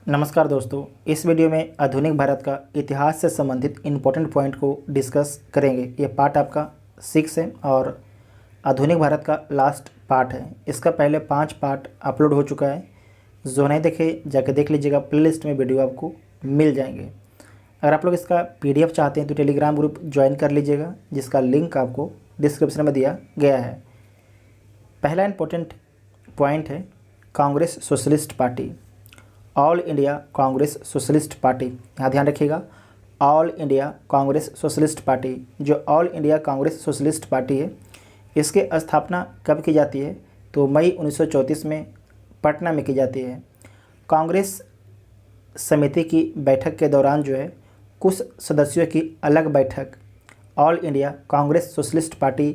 नमस्कार दोस्तों, इस वीडियो में आधुनिक भारत का इतिहास से संबंधित इम्पोर्टेंट पॉइंट को डिस्कस करेंगे। ये पार्ट आपका 6 है और आधुनिक भारत का लास्ट पार्ट है। इसका पहले 5 पार्ट अपलोड हो चुका है। जो नहीं देखे जाके देख लीजिएगा, प्लेलिस्ट में वीडियो आपको मिल जाएंगे। अगर आप लोग इसका PDF चाहते हैं तो टेलीग्राम ग्रुप ज्वाइन कर लीजिएगा, जिसका लिंक आपको डिस्क्रिप्शन में दिया गया है। पहला इम्पोर्टेंट पॉइंट है Congress socialist party, all India Congress socialist party. यहाँ ध्यान रखिएगा, all India Congress socialist party. जो all India Congress socialist party है, इसकी स्थापना कब की जाती है? तो मई 1934 में पटना में की जाती है। कांग्रेस समिति की बैठक के दौरान जो है, कुछ सदस्यों की अलग बैठक all India Congress socialist party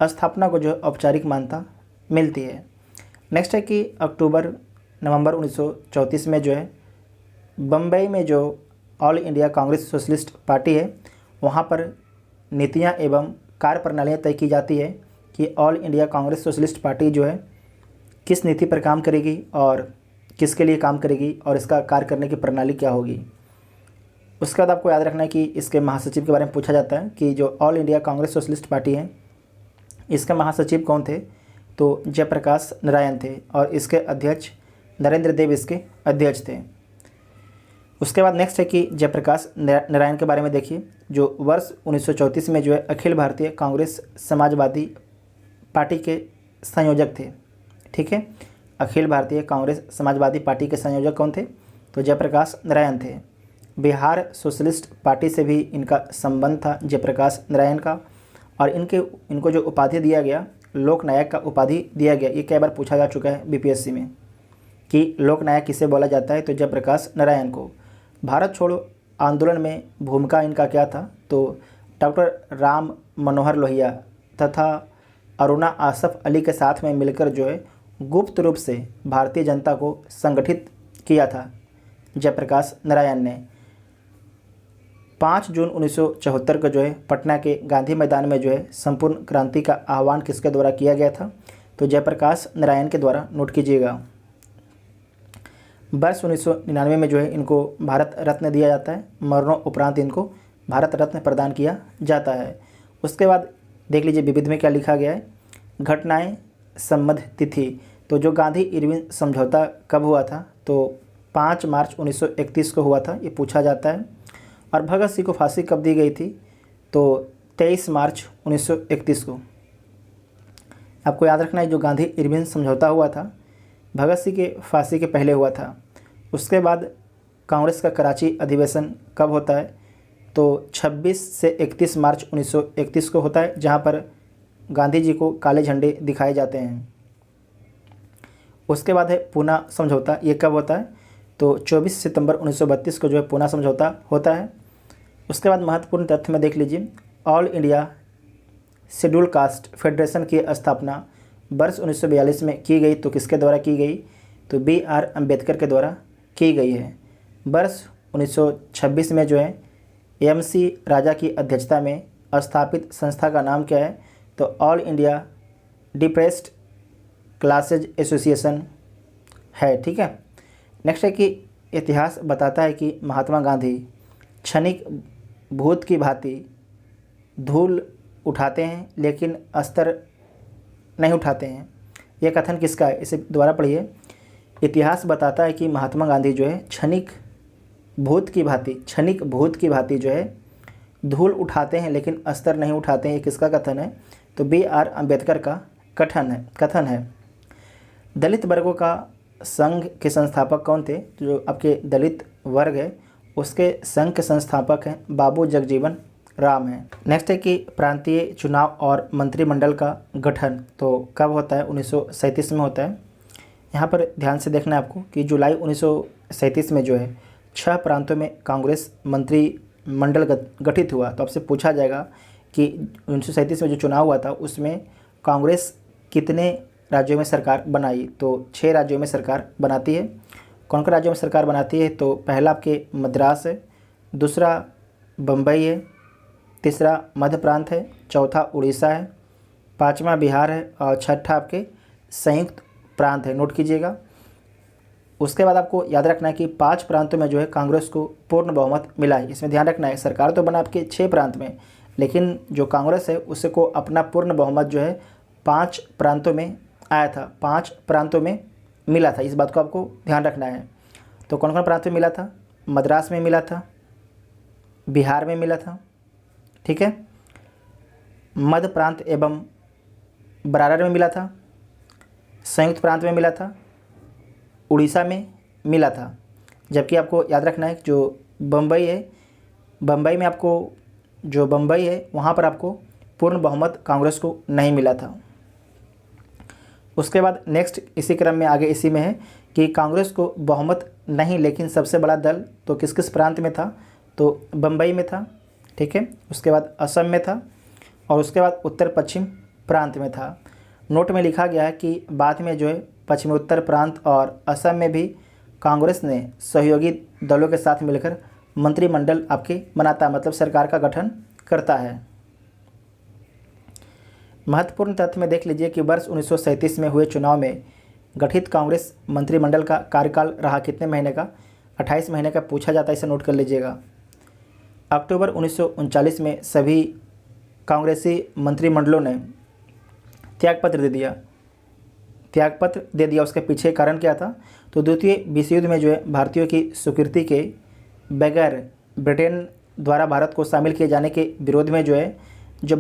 स्थापना को जो औपचारिक मान्यता मिलती है। नेक्स्ट है कि नवंबर 1934 में जो है बम्बई में जो all India Congress socialist party है, वहाँ पर नीतियाँ एवं कार्य प्रणालियाँ तय की जाती है कि all India Congress socialist party जो है किस नीति पर काम करेगी और किसके लिए काम करेगी और इसका कार्य करने की प्रणाली क्या होगी। उसके बाद आपको याद रखना है कि इसके महासचिव के बारे में पूछा जाता है कि जो all India Congress socialist party है, इसके महासचिव कौन थे? तो जयप्रकाश नारायण थे और इसके अध्यक्ष नरेंद्र देव इसके अध्यक्ष थे। उसके बाद नेक्स्ट है कि जयप्रकाश नारायण के बारे में देखिए, जो वर्ष 1934 में जो है अखिल भारतीय कांग्रेस समाजवादी पार्टी के संयोजक थे। ठीक है, अखिल भारतीय कांग्रेस समाजवादी पार्टी के संयोजक कौन थे? तो जयप्रकाश नारायण थे। बिहार सोशलिस्ट पार्टी से भी इनका संबंध था जयप्रकाश नारायण का, और इनको जो उपाधि दिया गया, लोकनायक का उपाधि दिया गया। ये कई बार पूछा जा चुका है BPSC में कि लोकनायक किसे बोला जाता है? तो जयप्रकाश नारायण को। भारत छोड़ो आंदोलन में भूमिका इनका क्या था? तो डॉक्टर राम मनोहर लोहिया तथा अरुणा आसफ अली के साथ में मिलकर जो है गुप्त रूप से भारतीय जनता को संगठित किया था जयप्रकाश नारायण ने। 5 जून 1974 को जो है पटना के गांधी मैदान में जो है संपूर्ण क्रांति का आह्वान किसके द्वारा किया गया था? तो जयप्रकाश नारायण के द्वारा। नोट कीजिएगा। वर्ष 1999 में जो है इनको भारत रत्न दिया जाता है। मरणों उपरांत इनको भारत रत्न प्रदान किया जाता है। उसके बाद देख लीजिए विविध में क्या लिखा गया है। घटनाएं संबद्ध तिथि, तो जो गांधी इरविन समझौता कब हुआ था? तो 5 मार्च 1931 को हुआ था, ये पूछा जाता है। और भगत सिंह को फांसी कब दी गई थी? तो 23 मार्च 1931 को। आपको याद रखना है, जो गांधी इरविन समझौता हुआ था भगत सिंह के फांसी के पहले हुआ था। उसके बाद कांग्रेस का कराची अधिवेशन कब होता है? तो 26 से 31 मार्च 1931 को होता है, जहां पर गांधी जी को काले झंडे दिखाए जाते हैं। उसके बाद है पूना समझौता। ये कब होता है? तो 24 सितंबर 1932 को जो है पूना समझौता होता है। उसके बाद महत्वपूर्ण तथ्य में देख लीजिए, all India schedule caste federation की स्थापना वर्ष 1942 में की गई। तो किसके द्वारा की गई? तो BR अम्बेडकर के द्वारा की गई है। वर्ष 1926 में जो है MC राजा की अध्यक्षता में स्थापित संस्था का नाम क्या है? तो all India depressed classes association है। ठीक है। नेक्स्ट है कि इतिहास बताता है कि महात्मा गांधी क्षणिक भूत की भांति धूल उठाते हैं लेकिन अस्तर नहीं उठाते हैं। यह कथन किसका है? इसे दोबारा पढ़िए। इतिहास बताता है कि महात्मा गांधी जो है क्षणिक भूत की भांति जो है धूल उठाते हैं लेकिन अस्तर नहीं उठाते हैं। ये किसका कथन है? तो BR अम्बेडकर का कथन है। दलित वर्गों का संघ के संस्थापक कौन थे? जो आपके दलित वर्ग है उसके संघ के संस्थापक हैं बाबू जगजीवन राम है। नेक्स्ट है कि प्रांतीय चुनाव और मंत्रिमंडल का गठन तो कब होता है? 1937 में होता है। यहाँ पर ध्यान से देखना है आपको कि जुलाई 1937 में जो है 6 प्रांतों में कांग्रेस मंत्रिमंडल गठित हुआ। तो आपसे पूछा जाएगा कि 1937 में जो चुनाव हुआ था उसमें कांग्रेस कितने राज्यों में सरकार बनाई? तो 6 राज्यों में सरकार बनाती है। कौन कौन राज्यों में सरकार बनाती है? तो पहला आपके मद्रास है, दूसरा बम्बई है, तीसरा मध्य प्रांत है, चौथा उड़ीसा है, 5वां बिहार है और छठा आपके संयुक्त प्रांत है। नोट कीजिएगा। उसके बाद आपको याद रखना है कि 5 प्रांतों में जो है कांग्रेस को पूर्ण बहुमत मिला है। इसमें ध्यान रखना है, सरकार तो बना आपके 6 प्रांत में, लेकिन जो कांग्रेस है उसको अपना पूर्ण बहुमत जो है 5 प्रांतों में आया था, 5 प्रांतों में मिला था। इस बात को आपको ध्यान रखना है। तो कौन कौन प्रांत में मिला था? मद्रास में मिला था, बिहार में मिला था, ठीक है, मध्य प्रांत एवं बरार में मिला था, संयुक्त प्रांत में मिला था, उड़ीसा में मिला था। जबकि आपको याद रखना है जो बम्बई है, बम्बई में आपको जो बम्बई है वहाँ पर आपको पूर्ण बहुमत कांग्रेस को नहीं मिला था। उसके बाद नेक्स्ट इसी क्रम में आगे इसी में है कि कांग्रेस को बहुमत नहीं, लेकिन सबसे बड़ा दल तो किस किस प्रांत में था? तो बम्बई में था, ठीक है, उसके बाद असम में था और उसके बाद उत्तर पश्चिम प्रांत में था। नोट में लिखा गया है कि बाद में जो है पश्चिमी उत्तर प्रांत और असम में भी कांग्रेस ने सहयोगी दलों के साथ मिलकर मंत्रिमंडल आपके बनाता, मतलब सरकार का गठन करता है। महत्वपूर्ण तथ्य में देख लीजिए कि वर्ष 1937 में हुए चुनाव में गठित कांग्रेस मंत्रिमंडल का कार्यकाल रहा कितने महीने का? 28 महीने का पूछा जाता है, इसे नोट कर लीजिएगा। अक्टूबर 1939 में सभी कांग्रेसी मंत्रिमंडलों ने त्यागपत्र दे दिया। उसके पीछे कारण क्या था? तो द्वितीय विश्व युद्ध में जो है भारतीयों की स्वीकृति के बगैर ब्रिटेन द्वारा भारत को शामिल किए जाने के विरोध में जो है जो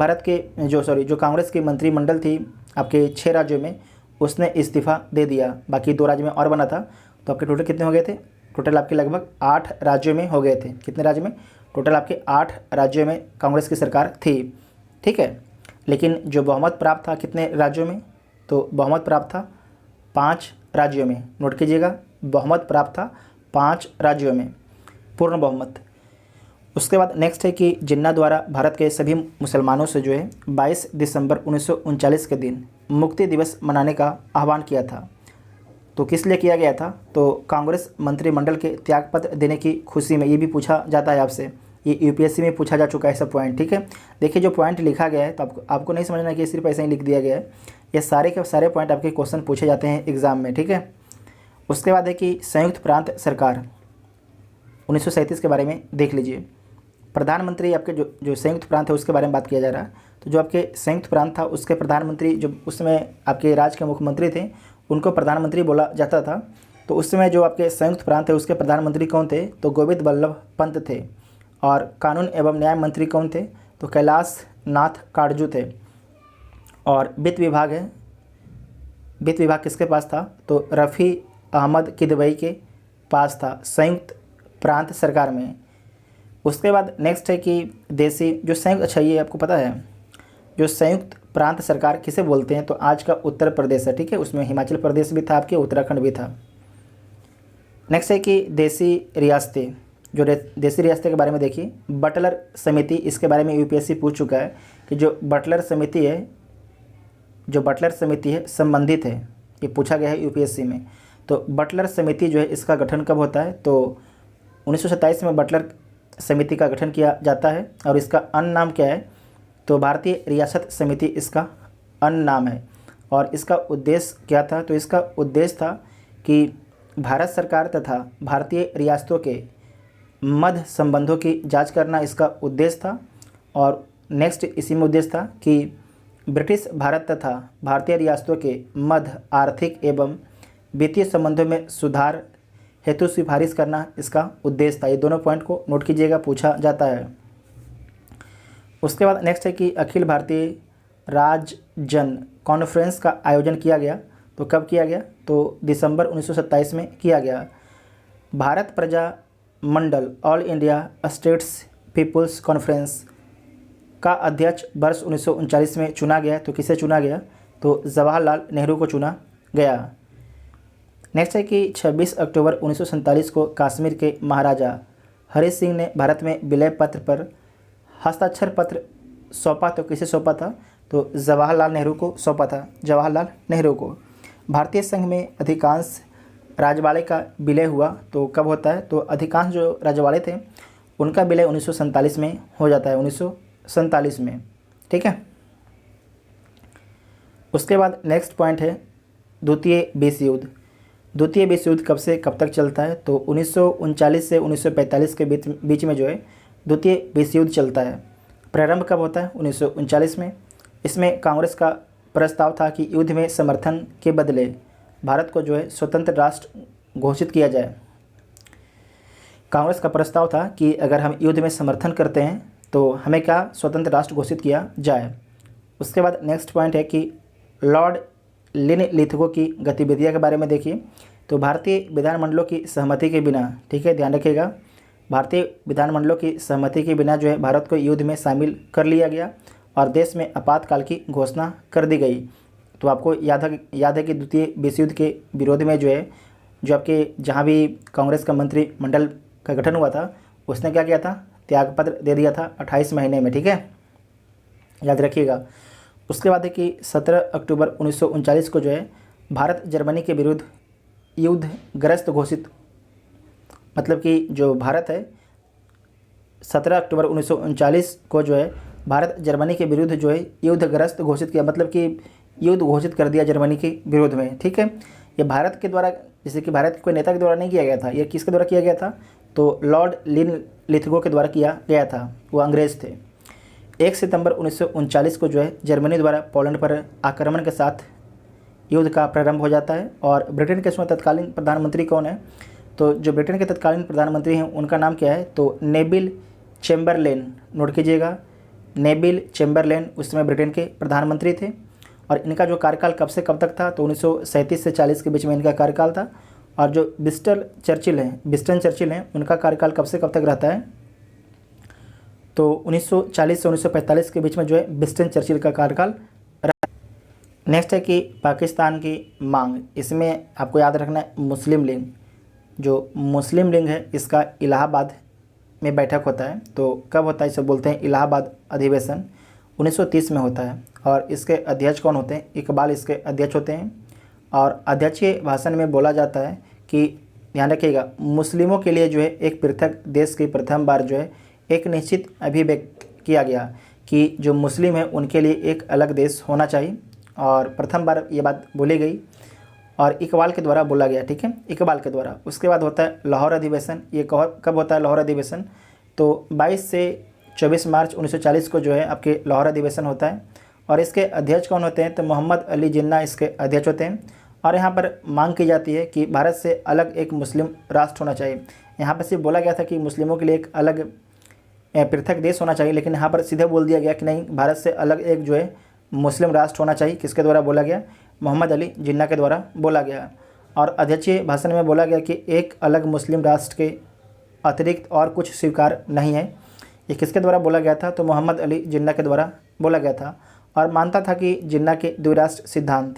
कांग्रेस की मंत्रिमंडल थी आपके 6 राज्यों में, उसने इस्तीफ़ा दे दिया। बाकी 2 राज्य में और बना था, तो आपके टोटल कितने हो गए थे? टोटल आपके लगभग 8 राज्यों में हो गए थे। कितने राज्य में? टोटल आपके 8 राज्यों में कांग्रेस की सरकार थी, ठीक है। लेकिन जो बहुमत प्राप्त था कितने राज्यों में? तो बहुमत प्राप्त था 5 राज्यों में। नोट कीजिएगा, बहुमत प्राप्त था 5 राज्यों में, पूर्ण बहुमत। उसके बाद नेक्स्ट है कि जिन्ना द्वारा भारत के सभी मुसलमानों से जो है 22 दिसंबर 1939 के दिन मुक्ति दिवस मनाने का आह्वान किया था। तो किस लिए किया गया था? तो कांग्रेस मंत्रिमंडल के त्यागपत्र देने की खुशी में। ये भी पूछा जाता है आपसे, ये यूपीएससी में पूछा जा चुका है सब पॉइंट, ठीक है। देखिए जो पॉइंट लिखा गया है तो आपको नहीं समझना कि सिर्फ ऐसे ही लिख दिया गया है, ये सारे के सारे पॉइंट आपके क्वेश्चन पूछे जाते हैं एग्जाम में, ठीक है। उसके बाद है कि संयुक्त प्रांत सरकार 1937 के बारे में देख लीजिए। प्रधानमंत्री आपके जो संयुक्त प्रांत है उसके बारे में बात किया जा रहा है। तो जो आपके संयुक्त प्रांत था उसके प्रधानमंत्री, जो उस समय आपके राज्य के मुख्यमंत्री थे, उनको प्रधानमंत्री बोला जाता था। तो उस समय जो आपके संयुक्त प्रांत है उसके प्रधानमंत्री कौन थे? तो गोविंद वल्लभ पंत थे। और कानून एवं न्याय मंत्री कौन थे? तो कैलाश नाथ काटजू थे। और वित्त विभाग किसके पास था? तो रफ़ी अहमद किदवई के पास था संयुक्त प्रांत सरकार में। उसके बाद नेक्स्ट है कि देसी जो संयुक्त, अच्छा ये आपको पता है जो संयुक्त प्रांत सरकार किसे बोलते हैं? तो आज का उत्तर प्रदेश है, ठीक है, उसमें हिमाचल प्रदेश भी था आपके, उत्तराखंड भी था। नेक्स्ट है कि देसी रियासतें, जो देसी रियासतें के बारे में देखिए। बटलर समिति, इसके बारे में यूपीएससी पूछ चुका है कि जो बटलर समिति है संबंधित है, ये पूछा गया है यूपीएससी में। तो बटलर समिति जो है इसका गठन कब होता है? तो 1927 में बटलर समिति का गठन किया जाता है और इसका अन्य नाम क्या है? तो भारतीय रियासत समिति इसका अन्य नाम है। और इसका उद्देश्य क्या था? तो इसका उद्देश्य था कि भारत सरकार तथा भारतीय रियासतों के मध्य संबंधों की जांच करना इसका उद्देश्य था। और नेक्स्ट इसी में उद्देश्य था कि ब्रिटिश भारत तथा भारतीय रियासतों के मध्य आर्थिक एवं वित्तीय संबंधों में सुधार हेतु सिफारिश करना इसका उद्देश्य था। ये दोनों पॉइंट को नोट कीजिएगा, पूछा जाता है। उसके बाद नेक्स्ट है कि अखिल भारतीय राजजन कॉन्फ्रेंस का आयोजन किया गया। तो कब किया गया? तो दिसंबर 1927 में किया गया। Bharat Praja Mandal all India states people's conference का अध्यक्ष वर्ष 1939 में चुना गया। तो किसे चुना गया? तो जवाहरलाल नेहरू को चुना गया। नेक्स्ट है कि 26 अक्टूबर 1947 को कश्मीर के महाराजा हरि सिंह ने भारत में विलय पत्र पर हस्ताक्षर पत्र सौंपा। तो किसे सौंपा था? तो जवाहरलाल नेहरू को सौंपा था, जवाहरलाल नेहरू को। भारतीय संघ में अधिकांश रजवाड़े का विलय हुआ। तो कब होता है? तो अधिकांश जो रजवाड़े थे उनका विलय 1947 में हो जाता है, 1947 में, ठीक है। उसके बाद नेक्स्ट पॉइंट है द्वितीय विश्व युद्ध। द्वितीय विश्व युद्ध कब से कब तक चलता है? तो 1939 से 1945 के बीच में जो है द्वितीय विश्व युद्ध चलता है। प्रारंभ कब होता है? 1939 में। इसमें कांग्रेस का प्रस्ताव था कि युद्ध में समर्थन के बदले भारत को जो है स्वतंत्र राष्ट्र घोषित किया जाए। कांग्रेस का प्रस्ताव था कि अगर हम युद्ध में समर्थन करते हैं तो हमें क्या स्वतंत्र राष्ट्र घोषित किया जाए। उसके बाद नेक्स्ट पॉइंट है कि लॉर्ड लिनलिथगो की गतिविधियों के बारे में देखिए। तो भारतीय विधानमंडलों की सहमति के बिना, ठीक है, ध्यान रखिएगा, भारतीय विधानमंडलों की सहमति के बिना जो है भारत को युद्ध में शामिल कर लिया गया और देश में आपातकाल की घोषणा कर दी गई। तो आपको याद है कि द्वितीय विश्व युद्ध के विरोध में जो है जो आपके जहाँ भी कांग्रेस का मंत्रिमंडल का गठन हुआ था उसने क्या किया था? त्यागपत्र दे दिया था 28 महीने में, ठीक है, याद रखिएगा। उसके बाद है कि 17 अक्टूबर 1939 को जो है भारत जर्मनी के विरुद्ध युद्धग्रस्त घोषित, मतलब कि जो भारत है 17 अक्टूबर 1939 को जो है भारत जर्मनी के विरुद्ध जो है युद्धग्रस्त घोषित किया, मतलब कि युद्ध घोषित कर दिया जर्मनी के विरोध में, ठीक है। ये भारत के द्वारा, जैसे कि भारत के कोई नेता के द्वारा नहीं किया गया था, ये किसके द्वारा किया गया था? तो लॉर्ड लिनलिथगो के द्वारा किया गया था, वो अंग्रेज़ थे। 1 सितंबर 1939 को जो है जर्मनी द्वारा पोलैंड पर आक्रमण के साथ युद्ध का प्रारंभ हो जाता है। और ब्रिटेन के उसमें तत्कालीन प्रधानमंत्री कौन है? तो जो ब्रिटेन के तत्कालीन प्रधानमंत्री हैं उनका नाम क्या है? तो नेविल चैम्बरलेन, नोट कीजिएगा, नेविल चैम्बरलेन उस समय ब्रिटेन के प्रधानमंत्री थे। और इनका जो कार्यकाल कब से कब तक था? तो 1937 से 40 के बीच में इनका कार्यकाल था। और जो विंस्टन चर्चिल हैं उनका कार्यकाल कब से कब तक रहता है? तो 1940 से 1945 के बीच में जो है विंस्टन चर्चिल का कार्यकाल। नेक्स्ट है कि पाकिस्तान की मांग, इसमें आपको याद रखना है मुस्लिम लीग, जो मुस्लिम लीग है इसका इलाहाबाद में बैठक होता है। तो कब होता है? इसे बोलते हैं इलाहाबाद अधिवेशन, 1930 में होता है। और इसके अध्यक्ष कौन होते हैं? इकबाल इसके अध्यक्ष होते हैं। और अध्यक्षीय भाषण में बोला जाता है कि ध्यान रखिएगा, मुस्लिमों के लिए जो है एक पृथक देश की प्रथम बार जो है एक निश्चित अभिव्यक्त किया गया कि जो मुस्लिम है उनके लिए एक अलग देश होना चाहिए। और प्रथम बार ये बात बोली गई और इकबाल के द्वारा बोला गया, ठीक है, इकबाल के द्वारा। उसके बाद होता है लाहौर अधिवेशन। ये कब होता है लाहौर अधिवेशन? तो 22 से 24 मार्च 1940 को जो है आपके लाहौर अधिवेशन होता है। और इसके अध्यक्ष कौन होते हैं? तो मोहम्मद अली जिन्ना इसके अध्यक्ष होते हैं। और यहाँ पर मांग की जाती है कि भारत से अलग एक मुस्लिम राष्ट्र होना चाहिए। यहाँ पर सिर्फ बोला गया था कि मुस्लिमों के लिए एक अलग पृथक देश होना चाहिए, लेकिन यहाँ पर सीधे बोल दिया गया कि नहीं, भारत से अलग एक जो है मुस्लिम राष्ट्र होना चाहिए। किसके द्वारा बोला गया? मोहम्मद अली जिन्ना के द्वारा बोला गया। और अध्यक्षीय भाषण में बोला गया कि एक अलग मुस्लिम राष्ट्र के अतिरिक्त और कुछ स्वीकार नहीं है। ये किसके द्वारा बोला गया था? तो मोहम्मद अली जिन्ना के द्वारा बोला गया था। और मानता था कि जिन्ना के द्विराष्ट्र सिद्धांत,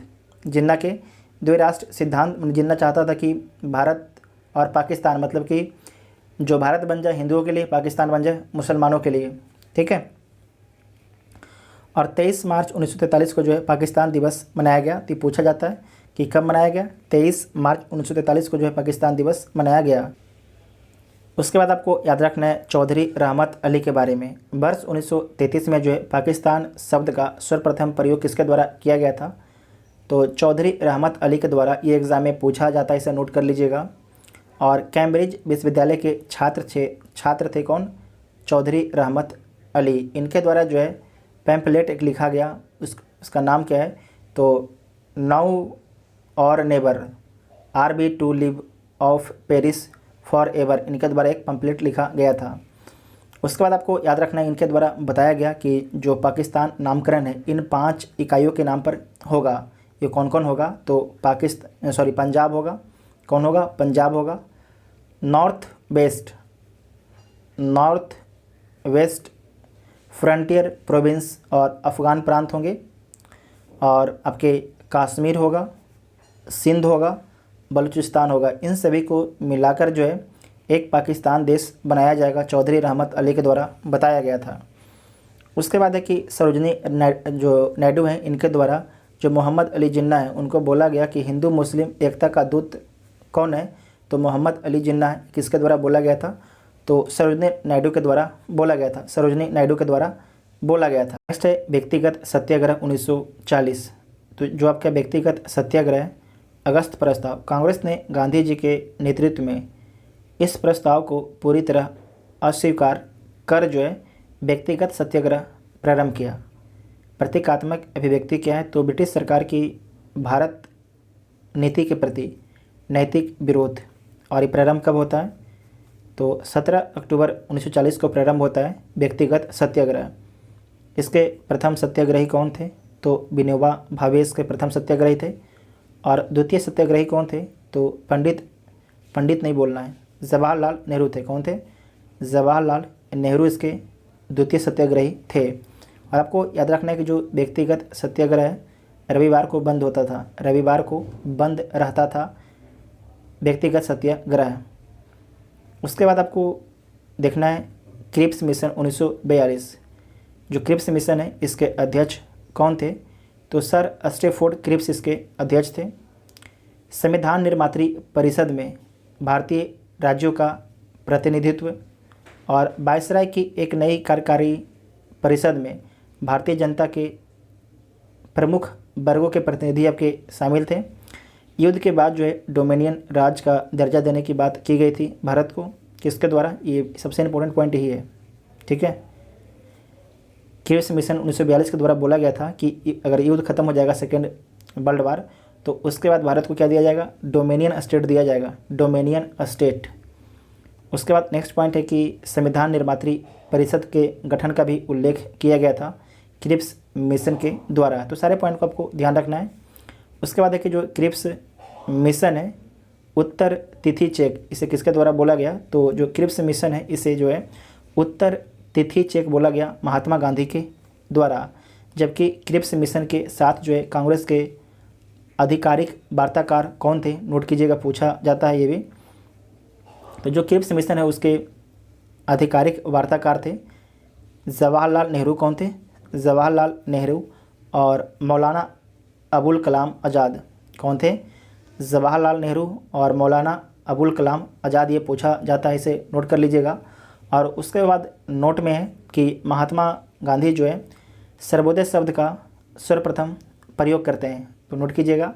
जिन्ना चाहता था कि भारत और पाकिस्तान, मतलब कि जो भारत बन जाए हिंदुओं के लिए, पाकिस्तान बन जाए मुसलमानों के लिए, ठीक है। और 23 मार्च 1943 को जो है पाकिस्तान दिवस मनाया गया। तो पूछा जाता है कि कब मनाया गया? 23 मार्च 1943 को जो है पाकिस्तान दिवस मनाया गया। उसके बाद आपको याद रखना है चौधरी रहमत अली के बारे में। वर्ष 1933 में जो है पाकिस्तान शब्द का सर्वप्रथम प्रयोग किसके द्वारा किया गया था? तो चौधरी रहमत अली के द्वारा। ये एग्ज़ाम में पूछा जाता है, इसे नोट कर लीजिएगा। और कैम्ब्रिज विश्वविद्यालय के छात्र थे कौन? चौधरी रहमत अली। इनके द्वारा जो है पैम्फलेट एक लिखा गया, उसका नाम क्या है? तो नाउ और never RB to live of Paris forever, इनके द्वारा एक पैम्फलेट लिखा गया था। उसके बाद आपको याद रखना है इनके द्वारा बताया गया कि जो पाकिस्तान नामकरण है इन 5 इकाइयों के नाम पर होगा। ये कौन कौन होगा? तो पंजाब होगा। कौन होगा? पंजाब होगा। नॉर्थ वेस्ट फ्रंटियर प्रोविंस और अफ़गान प्रांत होंगे। और आपके कश्मीर होगा, सिंध होगा, बलूचिस्तान होगा। इन सभी को मिलाकर जो है एक पाकिस्तान देश बनाया जाएगा, चौधरी रहमत अली के द्वारा बताया गया था। उसके बाद है कि सरोजनी नायडू हैं, इनके द्वारा जो मोहम्मद अली जिन्ना है उनको बोला गया कि हिंदू मुस्लिम एकता का दूत कौन है? तो मोहम्मद अली जिन्ना है। किसके द्वारा बोला गया था? तो सरोजनी नायडू के द्वारा बोला गया था। नेक्स्ट है व्यक्तिगत सत्याग्रह 1940। तो जो आपका व्यक्तिगत सत्याग्रह अगस्त प्रस्ताव। कांग्रेस ने गांधी जी के नेतृत्व में इस प्रस्ताव को पूरी तरह अस्वीकार कर जो है व्यक्तिगत सत्याग्रह प्रारंभ किया। प्रतीकात्मक अभिव्यक्ति क्या है? तो ब्रिटिश सरकार की भारत नीति के प्रति नैतिक विरोध। और ये प्रारंभ कब होता है? तो 17 अक्टूबर 1940 को प्रारंभ होता है व्यक्तिगत सत्याग्रह। इसके प्रथम सत्याग्रही कौन थे? तो विनोबा भावे इसके प्रथम सत्याग्रही थे। और द्वितीय सत्याग्रही कौन थे? तो पंडित नहीं बोलना है, जवाहरलाल नेहरू थे। कौन थे? जवाहरलाल नेहरू इसके द्वितीय सत्याग्रही थे। और आपको याद रखना है कि जो व्यक्तिगत सत्याग्रह है रविवार को बंद होता था, रविवार को बंद रहता था व्यक्तिगत सत्याग्रह। उसके बाद आपको देखना है क्रिप्स मिशन 1942। जो क्रिप्स मिशन है इसके अध्यक्ष कौन थे? तो सर स्टैफोर्ड क्रिप्स इसके अध्यक्ष थे। संविधान निर्मात्री परिषद में भारतीय राज्यों का प्रतिनिधित्व और वायसराय की एक नई कार्यकारी परिषद में भारतीय जनता के प्रमुख वर्गों के प्रतिनिधि आपके शामिल थे। युद्ध के बाद जो है डोमिनियन राज का दर्जा देने की बात की गई थी भारत को। किसके द्वारा? ये सबसे इम्पोर्टेंट पॉइंट यही है, ठीक है। क्रिप्स मिशन 1942 के द्वारा बोला गया था कि अगर युद्ध खत्म हो जाएगा सेकेंड वर्ल्ड वार, तो उसके बाद भारत को क्या दिया जाएगा? डोमिनियन स्टेट दिया जाएगा, डोमिनियन स्टेट। उसके बाद नेक्स्ट पॉइंट है कि संविधान निर्मात्री परिषद के गठन का भी उल्लेख किया गया था क्रिप्स मिशन के द्वारा। तो सारे पॉइंट को आपको ध्यान रखना है। उसके बाद है कि जो क्रिप्स मिशन है उत्तर तिथि चेक, इसे किसके द्वारा बोला गया? तो जो क्रिप्स मिशन है इसे जो है उत्तर तिथि चेक बोला गया महात्मा गांधी के द्वारा। जबकि क्रिप्स मिशन के साथ जो है कांग्रेस के आधिकारिक वार्ताकार कौन थे? नोट कीजिएगा, पूछा जाता है ये भी। तो जो क्रिप्स मिशन है उसके आधिकारिक वार्ताकार थे जवाहरलाल नेहरू। कौन थे? जवाहरलाल नेहरू और मौलाना अबुल कलाम आज़ाद। कौन थे? जवाहरलाल नेहरू और मौलाना अबुल कलाम आज़ाद, ये पूछा जाता है, इसे नोट कर लीजिएगा। और उसके बाद नोट में है कि महात्मा गांधी जो है सर्वोदय शब्द का सर्वप्रथम प्रयोग करते हैं, तो नोट कीजिएगा।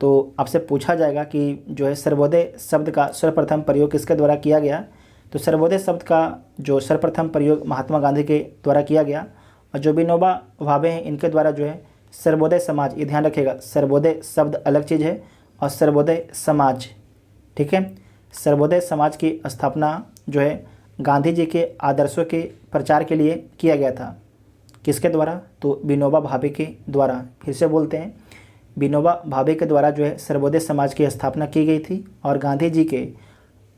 तो आपसे पूछा जाएगा कि जो है सर्वोदय शब्द का सर्वप्रथम प्रयोग किसके द्वारा किया गया? तो सर्वोदय शब्द का जो सर्वप्रथम प्रयोग महात्मा गांधी के द्वारा किया गया। और जो विनोबा भावे हैं इनके द्वारा जो है सर्वोदय समाज, ये ध्यान रखिएगा, सर्वोदय शब्द अलग चीज़ है और सर्वोदय समाज, ठीक है। सर्वोदय समाज की स्थापना जो है गांधी जी के आदर्शों के प्रचार के लिए किया गया था। किसके द्वारा? तो विनोबा भावे के द्वारा। फिर से बोलते हैं, विनोबा भावे के द्वारा जो है सर्वोदय समाज की स्थापना की गई थी और गांधी जी के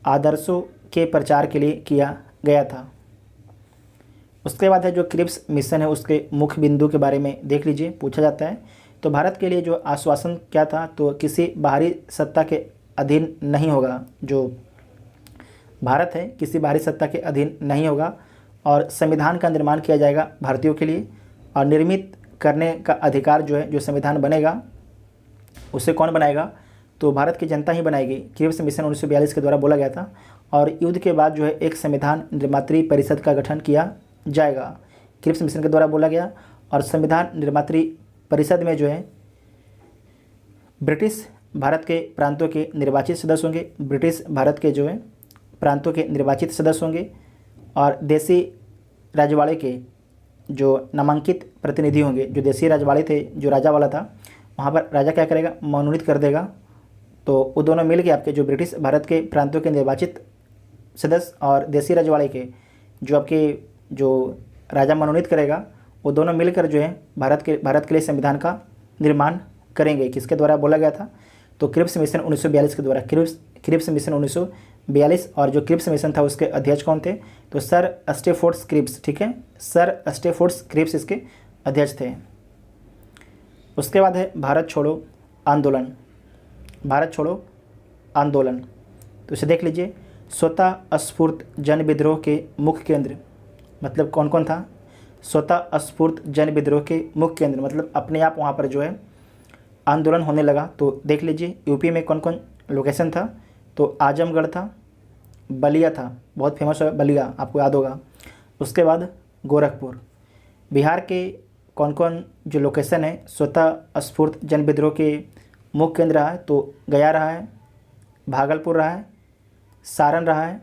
आदर्शों के प्रचार के लिए किया गया था। उसके बाद है जो क्रिप्स मिशन है उसके मुख्य बिंदु के बारे में देख लीजिए, पूछा जाता है। तो भारत के लिए जो आश्वासन क्या था? तो किसी बाहरी सत्ता के अधीन नहीं होगा। जो भारत है किसी बाहरी सत्ता के अधीन नहीं होगा और संविधान का निर्माण किया जाएगा भारतीयों के लिए। और निर्मित करने का अधिकार जो है, जो संविधान बनेगा उसे कौन बनाएगा? तो भारत की जनता ही बनाएगी। क्रिप्स मिशन 1942 के द्वारा बोला गया था। और युद्ध के बाद जो है एक संविधान निर्मात्री परिषद का गठन किया जाएगा, क्रिप्स मिशन के द्वारा बोला गया। और संविधान निर्मात्री परिषद में जो है ब्रिटिश भारत के प्रांतों के निर्वाचित सदस्य होंगे, ब्रिटिश भारत के जो है प्रांतों के निर्वाचित सदस्य होंगे। और देसी राजवाड़े के जो नामांकित प्रतिनिधि होंगे। जो देसी राजवाड़े थे, जो राजा वाला था, वहाँ पर राजा क्या करेगा? मनोनीत कर देगा। तो वो दोनों मिल के आपके जो ब्रिटिश भारत के प्रांतों के निर्वाचित सदस्य और देसी राजवाड़े के जो आपके जो राजा मनोनीत करेगा, वो दोनों मिलकर जो है भारत के लिए संविधान का निर्माण करेंगे। किसके द्वारा बोला गया था? तो क्रिप्स मिशन 1942 के द्वारा। Cripps mission 1942। और जो क्रिप्स मिशन था उसके अध्यक्ष कौन थे? तो सर स्टैफोर्ड क्रिप्स, ठीक है, सर स्टैफोर्ड क्रिप्स इसके अध्यक्ष थे। उसके बाद है भारत छोड़ो आंदोलन। भारत छोड़ो आंदोलन, तो इसे देख लीजिए। स्वतः स्फूर्त जन विद्रोह के मुख्य केंद्र, मतलब कौन कौन था? स्वतः स्फूर्त जन विद्रोह के मुख्य केंद्र, मतलब अपने आप वहाँ पर जो है आंदोलन होने लगा। तो देख लीजिए यूपी में कौन कौन लोकेशन था? तो आजमगढ़ था, बलिया था, बहुत फेमस है बलिया, आपको याद होगा। उसके बाद गोरखपुर। बिहार के कौन कौन जो लोकेशन है स्वतः स्फूर्त जन विद्रोह के मुख्य केंद्र रहा है तो गया रहा है, भागलपुर रहा है, सारण रहा है,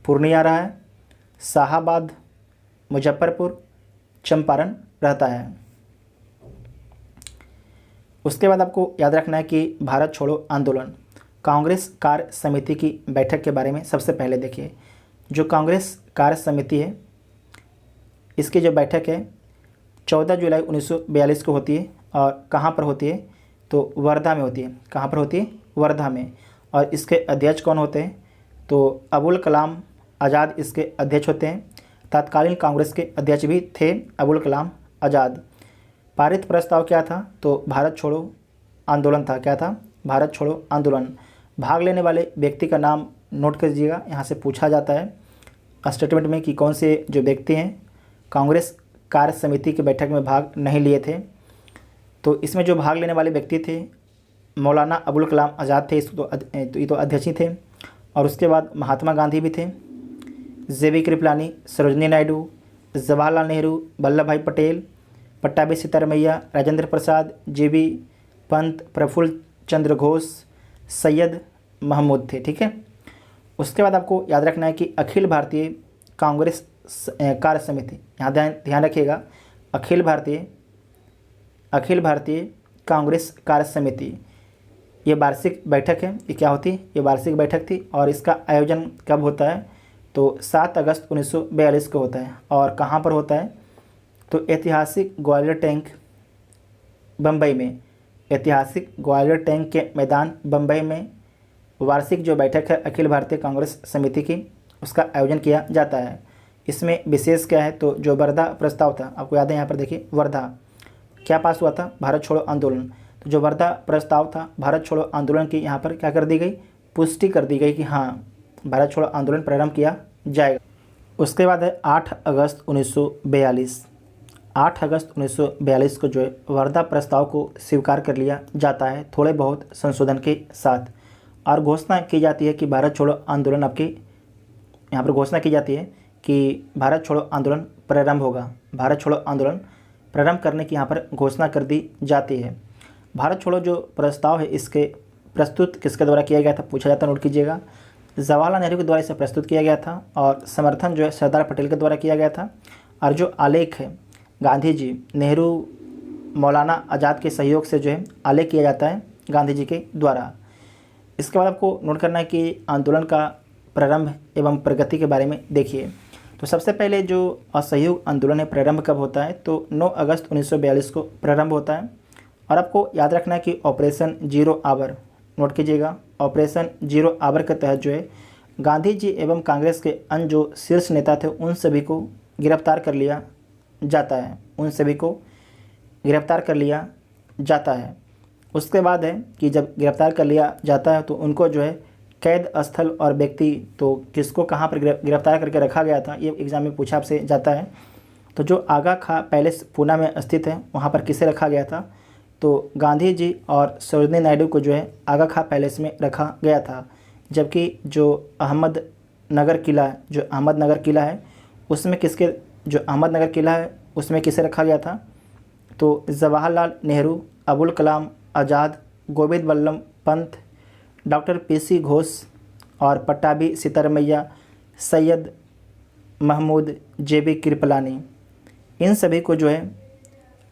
पूर्णिया रहा है, शाहाबाद, मुजफ्फरपुर, चंपारण रहता है। उसके बाद आपको याद रखना है कि भारत छोड़ो आंदोलन कांग्रेस कार्य समिति की बैठक के बारे में सबसे पहले देखिए। जो कांग्रेस कार्य समिति है इसकी जो बैठक है 14 जुलाई 1942 को होती है और कहाँ पर होती है तो वर्धा में होती है। कहाँ पर होती है? वर्धा में। और इसके अध्यक्ष कौन होते हैं तो अबुल कलाम आज़ाद इसके अध्यक्ष होते हैं। तत्कालीन कांग्रेस के अध्यक्ष भी थे अबुल कलाम आज़ाद। पारित प्रस्ताव क्या था तो भारत छोड़ो आंदोलन था। क्या था? भारत छोड़ो आंदोलन। भाग लेने वाले व्यक्ति का नाम नोट कर दीजिएगा, यहाँ से पूछा जाता है स्टेटमेंट में कि कौन से जो व्यक्ति हैं कांग्रेस कार्य समिति की बैठक में भाग नहीं लिए थे। तो इसमें जो भाग लेने वाले व्यक्ति थे मौलाना अबुल कलाम आज़ाद थे, ये तो अध्यक्ष ही थे। और उसके बाद महात्मा गांधी भी थे, जेबी कृपलानी, सरोजनी नायडू, जवाहरलाल नेहरू, वल्लभ भाई पटेल, पट्टाभी सितारमैया, राजेंद्र प्रसाद, जेबी पंत, प्रफुल्ल चंद्र घोष, सैयद महमूद थे। ठीक है। उसके बाद आपको याद रखना है कि अखिल भारतीय कांग्रेस कार्य समिति, यहाँ ध्यान रखिएगा, अखिल भारतीय कांग्रेस कार्य समिति ये वार्षिक बैठक है। ये क्या होती है? ये वार्षिक बैठक थी और इसका आयोजन कब होता है तो 7 अगस्त 1942 को होता है। और कहाँ पर होता है तो ऐतिहासिक ग्वालियर टैंक बम्बई में, ऐतिहासिक ग्वालियर टैंक के मैदान बम्बई में वार्षिक जो बैठक है अखिल भारतीय कांग्रेस समिति की उसका आयोजन किया जाता है। इसमें विशेष क्या है तो जो वर्धा प्रस्ताव था, आपको याद है यहाँ पर देखिए वर्धा क्या पास हुआ था? भारत छोड़ो आंदोलन। तो जो वर्धा प्रस्ताव था भारत छोड़ो आंदोलन की यहाँ पर क्या कर दी गई? पुष्टि कर दी गई कि हाँ भारत छोड़ो आंदोलन प्रारंभ किया जाएगा। उसके बाद है 8 अगस्त 1942। 8 अगस्त 1942 को जो है वर्धा प्रस्ताव को स्वीकार कर लिया जाता है थोड़े बहुत संशोधन के साथ। और घोषणा की जाती है कि भारत छोड़ो आंदोलन आपकी यहाँ पर घोषणा की जाती है कि भारत छोड़ो आंदोलन प्रारंभ होगा। भारत छोड़ो आंदोलन प्रारंभ करने की यहाँ पर घोषणा कर दी जाती है। भारत छोड़ो जो प्रस्ताव है इसके प्रस्तुत किसके द्वारा किया गया था पूछा जाता, नोट कीजिएगा। जवाहरलाल नेहरू के द्वारा इसे प्रस्तुत किया गया था और समर्थन जो है सरदार पटेल के द्वारा किया गया था। और जो आलेख है गांधी जी, नेहरू, मौलाना आज़ाद के सहयोग से जो है आलेख किया जाता है गांधी जी के द्वारा। इसके बाद आपको नोट करना है कि आंदोलन का प्रारंभ एवं प्रगति के बारे में देखिए। तो सबसे पहले जो असहयोग आंदोलन है प्रारंभ कब होता है तो 9 अगस्त 1942 को प्रारंभ होता है। और आपको याद रखना है कि ऑपरेशन जीरो आवर, नोट कीजिएगा, ऑपरेशन जीरो आवर के तहत जो है गांधी जी एवं कांग्रेस के अन्य जो शीर्ष नेता थे उन सभी को गिरफ्तार कर लिया जाता है। उन सभी को गिरफ्तार कर लिया जाता है। उसके बाद है कि जब गिरफ्तार कर लिया जाता है तो उनको जो है कैद स्थल और व्यक्ति, तो किसको कहाँ पर गिरफ्तार करके रखा गया था ये एग्जाम में पूछा आपसे जाता है। तो जो आगा खां पैलेस पूना में स्थित है वहाँ पर किसे रखा गया था तो गांधी जी और सरोजनी नायडू को जो है आगा खां पैलेस में रखा गया था। जबकि जो अहमदनगर किला है उसमें किसे रखा गया था तो जवाहरलाल नेहरू, अबुल कलाम आज़ाद, गोविंद वल्लभ पंत, डॉक्टर पीसी घोष और पट्टाभी सितारमैया, सैयद महमूद, जेबी कृपलानी, इन सभी को जो है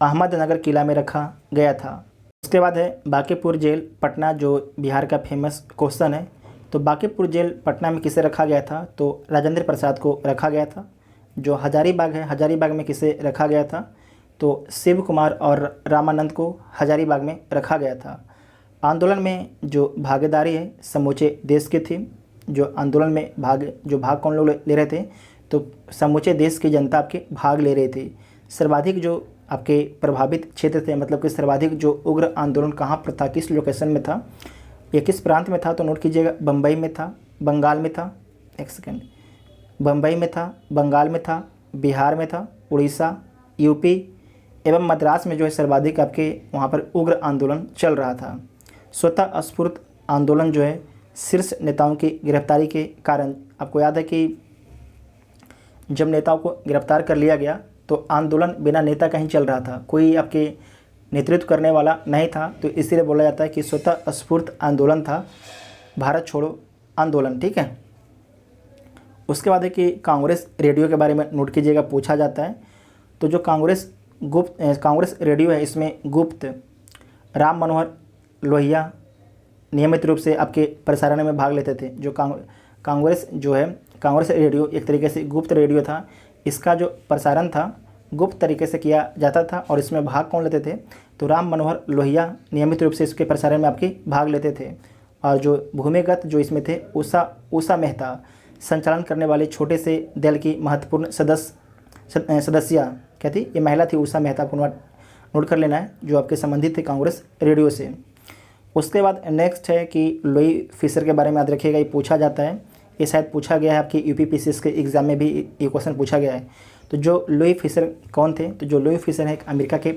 अहमदनगर किला में रखा गया था। उसके बाद है बांकीपुर जेल पटना, जो बिहार का फेमस क्वेश्चन है। तो बांकीपुर जेल पटना में किसे रखा गया था तो राजेंद्र प्रसाद को रखा गया था। जो हजारीबाग है, हजारीबाग में किसे रखा गया था तो शिव कुमार और रामानंद को हजारीबाग में रखा गया था। आंदोलन में जो भागीदारी है समूचे देश की थी। जो आंदोलन में भाग कौन लोग ले रहे थे तो समूचे देश की जनता आपके भाग ले रही थी। सर्वाधिक जो आपके प्रभावित क्षेत्र थे, मतलब कि सर्वाधिक जो उग्र आंदोलन कहाँ पर था, किस लोकेशन में था, ये किस प्रांत में था तो नोट कीजिएगा, बम्बई में था, बंगाल में था, एक सेकेंड, बम्बई में था, बंगाल में था, बिहार में था, उड़ीसा, यूपी एवं मद्रास में जो है सर्वाधिक आपके वहाँ पर उग्र आंदोलन चल रहा था। स्वतः स्फूर्त आंदोलन जो है शीर्ष नेताओं की गिरफ्तारी के कारण, आपको याद है कि जब नेताओं को गिरफ्तार कर लिया गया तो आंदोलन बिना नेता का ही चल रहा था। कोई आपके नेतृत्व करने वाला नहीं था, तो इसीलिए बोला जाता है कि स्वतः स्फूर्त आंदोलन था भारत छोड़ो आंदोलन। ठीक है। उसके बाद है कि कांग्रेस रेडियो के बारे में नोट कीजिएगा, पूछा जाता है। तो जो कांग्रेस रेडियो है, इसमें गुप्त राम मनोहर लोहिया नियमित रूप से आपके प्रसारण में भाग लेते थे। जो कांग्रेस रेडियो एक तरीके से गुप्त रेडियो था। इसका जो प्रसारण था गुप्त तरीके से किया जाता था और इसमें भाग कौन लेते थे, तो राम मनोहर लोहिया नियमित रूप से इसके प्रसारण में आपके भाग लेते थे। और जो भूमिगत जो इसमें थे उषा मेहता संचालन करने वाले छोटे से दल की महत्वपूर्ण सदस्या क्या थी, ये महिला थी उषा मेहता, आपको नोट कर लेना है, जो आपके संबंधित थे कांग्रेस रेडियो से। उसके बाद नेक्स्ट है कि लुई फिशर के बारे में याद रखिएगा, ये पूछा जाता है। ये शायद पूछा गया है आपकी यूपीपीसीएस के एग्ज़ाम में भी ये क्वेश्चन पूछा गया है। तो जो लुई फिशर कौन थे, तो जो लुई फिशर है एक अमेरिका के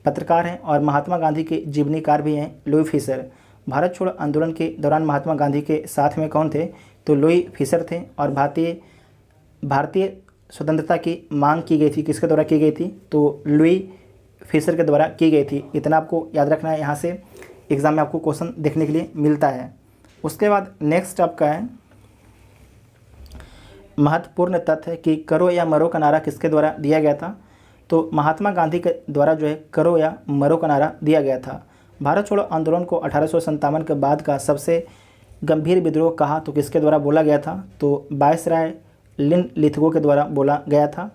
पत्रकार हैं और महात्मा गांधी के जीवनीकार भी हैं लुई फिशर। भारत छोड़ो आंदोलन के दौरान महात्मा गांधी के साथ में कौन थे, तो लुई फिशर थे। और भारतीय स्वतंत्रता की मांग की गई थी, किसके द्वारा की गई थी, तो लुई फिशर के द्वारा की गई थी। इतना आपको याद रखना है, यहाँ से एग्ज़ाम में आपको क्वेश्चन देखने के लिए मिलता है। उसके बाद नेक्स्ट आपका है महत्वपूर्ण तथ्य कि करो या मरो का नारा किसके द्वारा दिया गया था, तो महात्मा गांधी के द्वारा जो है करो या मरो का नारा दिया गया था। भारत छोड़ो आंदोलन को 1857 के बाद का सबसे गंभीर विद्रोह कहा तो किसके द्वारा बोला गया था, तो वायसराय लिनलिथगो के द्वारा बोला गया था।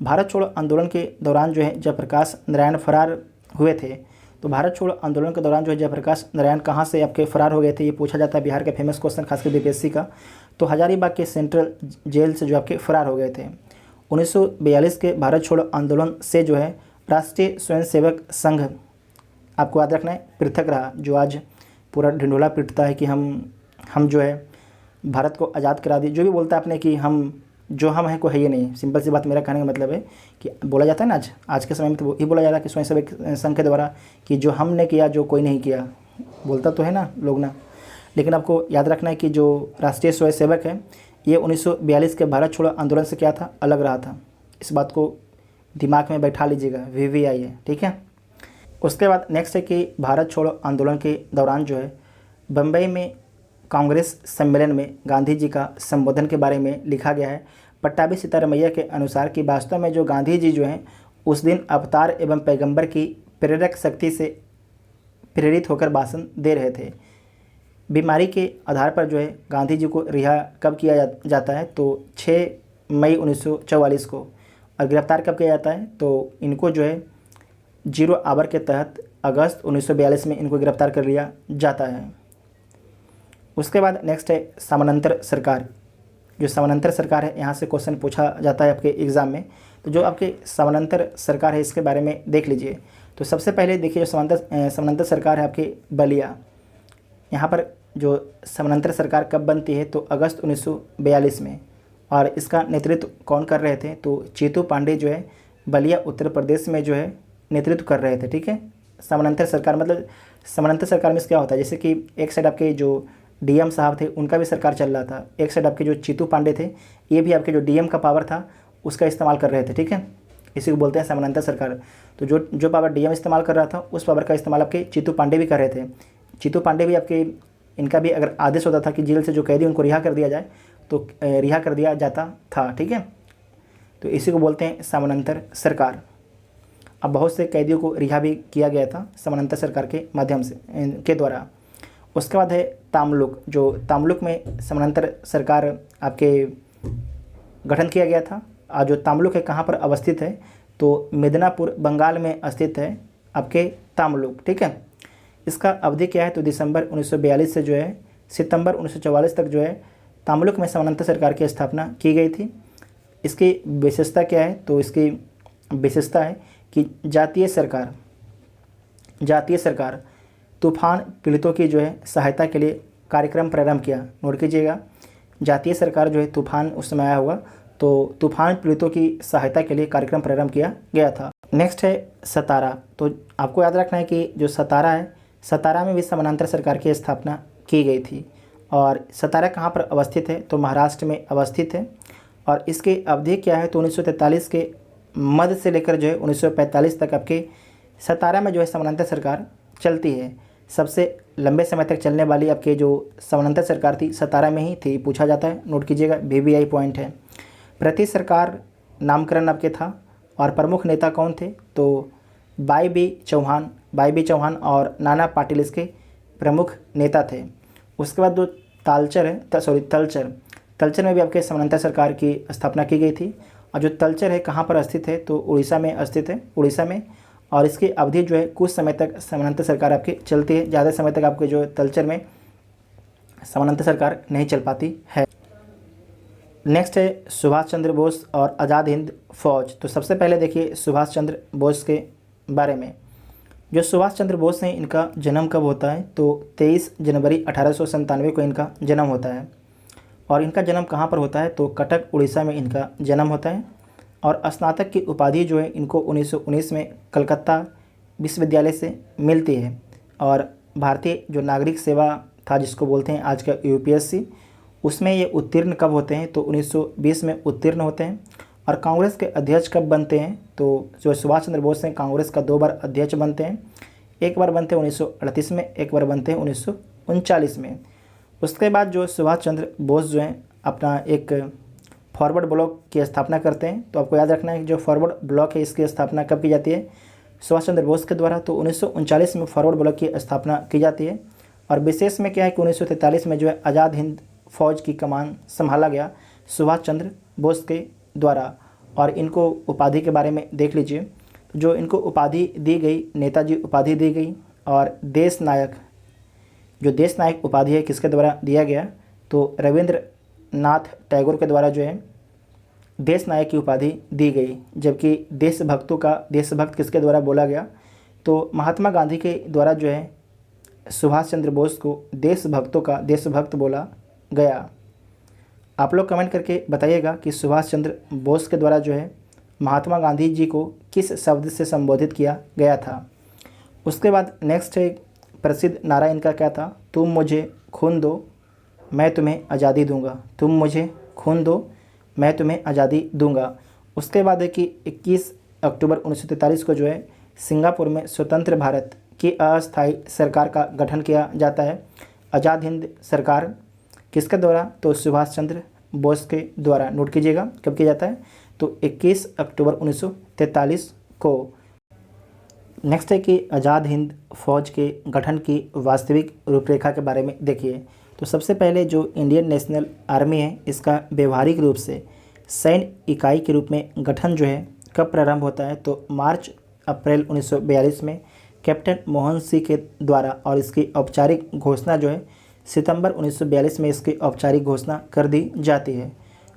भारत छोड़ो आंदोलन के दौरान जो है जयप्रकाश नारायण फरार हुए थे। तो भारत छोड़ो आंदोलन के दौरान जो है जयप्रकाश नारायण कहाँ से आपके फरार हो गए थे, ये पूछा जाता है, बिहार का फेमस क्वेश्चन खासकर बीपीएससी का। तो हजारीबाग के सेंट्रल जेल से जो आपके फरार हो गए थे। 1942 के भारत छोड़ो आंदोलन से जो है राष्ट्रीय स्वयंसेवक संघ, आपको याद रखना है, पृथक रहा। जो आज पूरा ढिंढोला पीटता है कि हम जो है भारत को आज़ाद करा दिए, जो भी बोलता है आपने कि हम हैं को है ये नहीं। सिंपल सी बात, मेरा कहने का मतलब है कि बोला जाता है ना आज के समय में, तो वही बोला जाता है कि स्वयंसेवक संघ के द्वारा कि जो हमने किया जो कोई नहीं किया, बोलता तो है ना लोग ना। लेकिन आपको याद रखना है कि जो राष्ट्रीय स्वयंसेवक है ये 1942 के भारत छोड़ो आंदोलन से क्या था, अलग रहा था। इस बात को दिमाग में बैठा लीजिएगा, VVI है। ठीक है। उसके बाद नेक्स्ट है कि भारत छोड़ो आंदोलन के दौरान जो है बम्बई में कांग्रेस सम्मेलन में गांधी जी का संबोधन के बारे में लिखा गया है। पट्टाभी सीतारमैया के अनुसार कि वास्तव में जो गांधी जी जो हैं उस दिन अवतार एवं पैगंबर की प्रेरक शक्ति से प्रेरित होकर भाषण दे रहे थे। बीमारी के आधार पर जो है गांधी जी को रिहा कब किया जाता है, तो 6 मई 1944 को। और गिरफ्तार कब किया जाता है, तो इनको जो है 0 आवर के तहत अगस्त 1942 में इनको गिरफ्तार कर लिया जाता है। उसके बाद नेक्स्ट है समानांतर सरकार। जो समानांतर सरकार है, यहाँ से क्वेश्चन पूछा जाता है आपके एग्ज़ाम में। तो जो आपके समानांतर सरकार है इसके बारे में देख लीजिए। तो सबसे पहले देखिए जो समानांतर सरकार है आपकी बलिया। यहाँ पर जो समानांतर सरकार कब बनती है, तो अगस्त 1942 में। और इसका नेतृत्व कौन कर रहे थे, तो चेतू पांडे जो है बलिया उत्तर प्रदेश में जो है नेतृत्व कर रहे थे। ठीक है। समानांतर सरकार मतलब समानांतर सरकार में क्या होता है, जैसे कि एक साइड आपके जो DM साहब थे उनका भी सरकार चल रहा था, एक साइड आपके जो चीतू पांडे थे ये भी आपके जो DM का पावर था उसका इस्तेमाल कर रहे थे। ठीक है। इसी को बोलते हैं समानांतर सरकार। तो जो पावर DM इस्तेमाल कर रहा था उस पावर का इस्तेमाल आपके चीतू पांडे भी कर रहे थे। चीतू पांडे भी आपके, इनका भी अगर आदेश होता था कि जेल से जो कैदी उनको रिहा कर दिया जाए तो रिहा कर दिया जाता था। ठीक है। तो इसी को बोलते हैं समानांतर सरकार। अब बहुत से कैदियों को रिहा भी किया गया था समानांतर सरकार के माध्यम से के द्वारा। उसके बाद है तामलुक। जो तामलुक में समानांतर सरकार आपके गठन किया गया था। और जो तामलुक है कहाँ पर अवस्थित है, तो मिदनापुर बंगाल में स्थित है आपके तामलुक। ठीक है। इसका अवधि क्या है, तो दिसंबर 1942 से जो है सितंबर 1944 तक जो है तामलुक में समानांतर सरकार की स्थापना की गई थी। इसकी विशेषता क्या है, तो इसकी विशेषता है कि जातीय सरकार तूफान पीड़ितों की जो है सहायता के लिए कार्यक्रम प्रारंभ किया। नोट कीजिएगा, जातीय सरकार जो है तूफान उस समय आया होगा, तो तूफान पीड़ितों की सहायता के लिए कार्यक्रम प्रारंभ किया गया था। नेक्स्ट है सतारा। तो आपको याद रखना है कि जो सतारा है, सतारा में भी समानांतर सरकार की स्थापना की गई थी। और सतारा कहाँ पर अवस्थित है, तो महाराष्ट्र में अवस्थित है। और इसकी अवधि क्या है, तो 1943 के मध्य से लेकर जो है 1945 तक आपके 17 में जो है समानांतर सरकार चलती है। सबसे लंबे समय तक चलने वाली आपके जो समानांतर सरकार थी 17 में ही थी, पूछा जाता है, नोट कीजिएगा, VVI पॉइंट है। प्रति सरकार नामकरण आपके था और प्रमुख नेता कौन थे, तो बाई बी चौहान और नाना पाटिल इसके प्रमुख नेता थे। उसके बाद जो तलचर में भी आपके समानांतर सरकार की स्थापना की गई थी। और जो तलचर है कहाँ पर स्थित है, तो उड़ीसा में स्थित है, उड़ीसा में। और इसकी अवधि जो है कुछ समय तक समानांतर सरकार आपकी चलती है, ज़्यादा समय तक आपके जो तलचर में समानांतर सरकार नहीं चल पाती है। नेक्स्ट है सुभाष चंद्र बोस और आज़ाद हिंद फौज। तो सबसे पहले देखिए सुभाष चंद्र बोस के बारे में। जो सुभाष चंद्र बोस हैं इनका जन्म कब होता है, तो 23 जनवरी 1897 को इनका जन्म होता है। और इनका जन्म कहाँ पर होता है, तो कटक उड़ीसा में इनका जन्म होता है। और स्नातक की उपाधि जो है इनको 1919 में कलकत्ता विश्वविद्यालय से मिलती है। और भारतीय जो नागरिक सेवा था जिसको बोलते हैं आज का UPSC, उसमें ये उत्तीर्ण कब होते हैं, तो 1920 में उत्तीर्ण होते हैं। और कांग्रेस के अध्यक्ष कब बनते हैं, तो जो सुभाष चंद्र बोस हैं कांग्रेस का 2 बार अध्यक्ष बनते हैं। एक बार बनते हैं 1938 में, एक बार बनते हैं 1939 में। उसके बाद जो सुभाष चंद्र बोस जो हैं अपना एक फॉरवर्ड ब्लॉक की स्थापना करते हैं। तो आपको याद रखना है कि जो फॉरवर्ड ब्लॉक है इसकी स्थापना कब की जाती है, सुभाष चंद्र बोस के द्वारा, तो 1939 में फॉरवर्ड ब्लॉक की स्थापना की जाती है। और विशेष में क्या है कि 1943 में जो है आज़ाद हिंद फौज की कमान संभाला गया सुभाष चंद्र बोस के द्वारा। और इनको उपाधि के बारे में देख लीजिए। जो इनको उपाधि दी गई, नेताजी उपाधि दी गई। और देश नायक उपाधि है किसके द्वारा दिया गया, तो रविंद्रनाथ टैगोर के द्वारा जो है देश नायक की उपाधि दी गई। जबकि देशभक्त किसके द्वारा बोला गया, तो महात्मा गांधी के द्वारा जो है सुभाष चंद्र बोस को देशभक्त बोला गया। आप लोग कमेंट करके बताइएगा कि सुभाष चंद्र बोस के द्वारा जो है महात्मा गांधी जी को किस शब्द से संबोधित किया गया था। उसके बाद नेक्स्ट है प्रसिद्ध नारा इनका क्या था, तुम मुझे खून दो मैं तुम्हें आज़ादी दूंगा, तुम मुझे खून दो मैं तुम्हें आज़ादी दूंगा। उसके बाद है कि 21 अक्टूबर 1943 को जो है सिंगापुर में स्वतंत्र भारत की अस्थायी सरकार का गठन किया जाता है। आज़ाद हिंद सरकार किसके द्वारा, तो सुभाष चंद्र बोस के द्वारा। नोट कीजिएगा कब किया जाता है, तो 21 अक्टूबर 1943 को। नेक्स्ट है कि आज़ाद हिंद फौज के गठन की वास्तविक रूपरेखा के बारे में देखिए। तो सबसे पहले जो इंडियन नेशनल आर्मी है इसका व्यवहारिक रूप से सैन्य इकाई के रूप में गठन जो है कब प्रारंभ होता है, तो मार्च अप्रैल 1942 में कैप्टन मोहन सिंह के द्वारा। और इसकी औपचारिक घोषणा जो है सितंबर 1942 में इसकी औपचारिक घोषणा कर दी जाती है।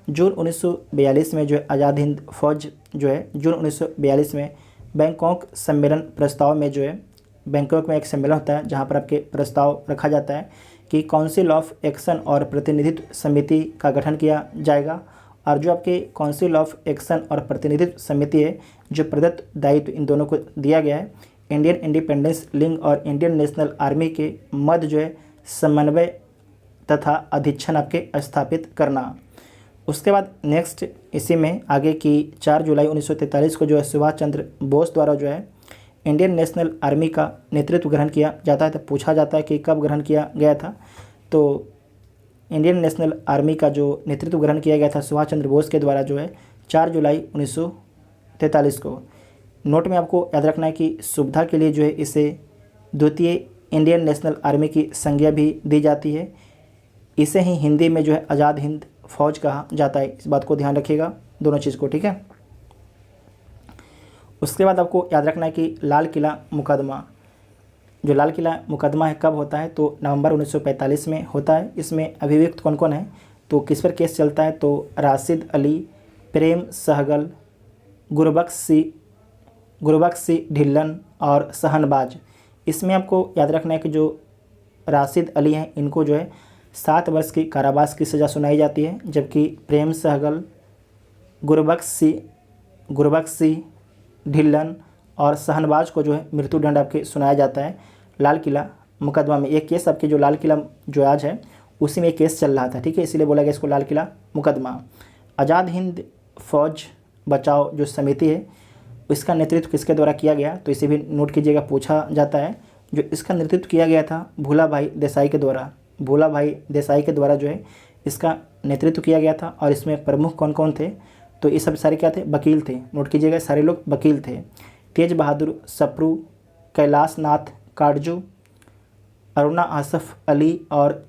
जून 1942 में जो है आज़ाद हिंद फौज जो है जून 1942 में बैंकॉक सम्मेलन प्रस्ताव में जो है, बैंकॉक में एक सम्मेलन होता है जहां पर आपके प्रस्ताव रखा जाता है कि काउंसिल ऑफ एक्शन और प्रतिनिधित्व समिति का गठन किया जाएगा। और जो आपके काउंसिल ऑफ एक्शन और प्रतिनिधित्व समिति है, जो प्रदत्त दायित्व इन दोनों को दिया गया है, इंडियन इंडिपेंडेंस लिंग और इंडियन नेशनल आर्मी के मध्य जो है समन्वय तथा अधीक्षण आपके स्थापित करना। उसके बाद नेक्स्ट इसी में आगे की 4 जुलाई 1943 को जो है सुभाष चंद्र बोस द्वारा जो है इंडियन नेशनल आर्मी का नेतृत्व ग्रहण किया जाता है। तो पूछा जाता है कि कब ग्रहण किया गया था, तो इंडियन नेशनल आर्मी का जो नेतृत्व ग्रहण किया गया था सुभाष चंद्र बोस के द्वारा जो है 4 जुलाई 1943 को। नोट में आपको याद रखना है कि सुविधा के लिए जो है इसे द्वितीय इंडियन नेशनल आर्मी की संज्ञा भी दी जाती है। इसे ही हिंदी में जो है आज़ाद हिंद फौज कहा जाता है। इस बात को ध्यान रखिएगा दोनों चीज़ को, ठीक है। उसके बाद आपको याद रखना है कि लाल किला मुकदमा, जो लाल किला मुकदमा है कब होता है, तो नवंबर 1945 में होता है। इसमें अभियुक्त कौन कौन है, तो किस पर केस चलता है, तो राशिद अली, प्रेम सहगल, गुरबख्श सिंह ढिल्लन और शहनबाज। इसमें आपको याद रखना है कि जो राशिद अली हैं इनको जो है 7 वर्ष की कारावास की सज़ा सुनाई जाती है। जबकि प्रेम सहगल, गुरबख्श सिंह ढिल्लन और शहनबाज को जो है मृत्युदंड आपके सुनाया जाता है लाल किला मुकदमा में। एक केस आपके जो लाल किला जो आज है उसी में केस चल रहा था, ठीक है, इसीलिए बोला गया इसको लाल किला मुकदमा। आज़ाद हिंद फौज बचाओ जो समिति है इसका नेतृत्व किसके द्वारा किया गया, तो इसे भी नोट कीजिएगा, पूछा जाता है। जो इसका नेतृत्व किया गया था भूलाभाई देसाई के द्वारा, भूलाभाई देसाई के द्वारा जो है इसका नेतृत्व किया गया था। और इसमें प्रमुख कौन कौन थे, तो ये सब सारे क्या थे, वकील थे। नोट कीजिएगा, सारे लोग वकील थे। तेज बहादुर सप्रू, कैलाश नाथ काटजू, अरुणा आसफ अली और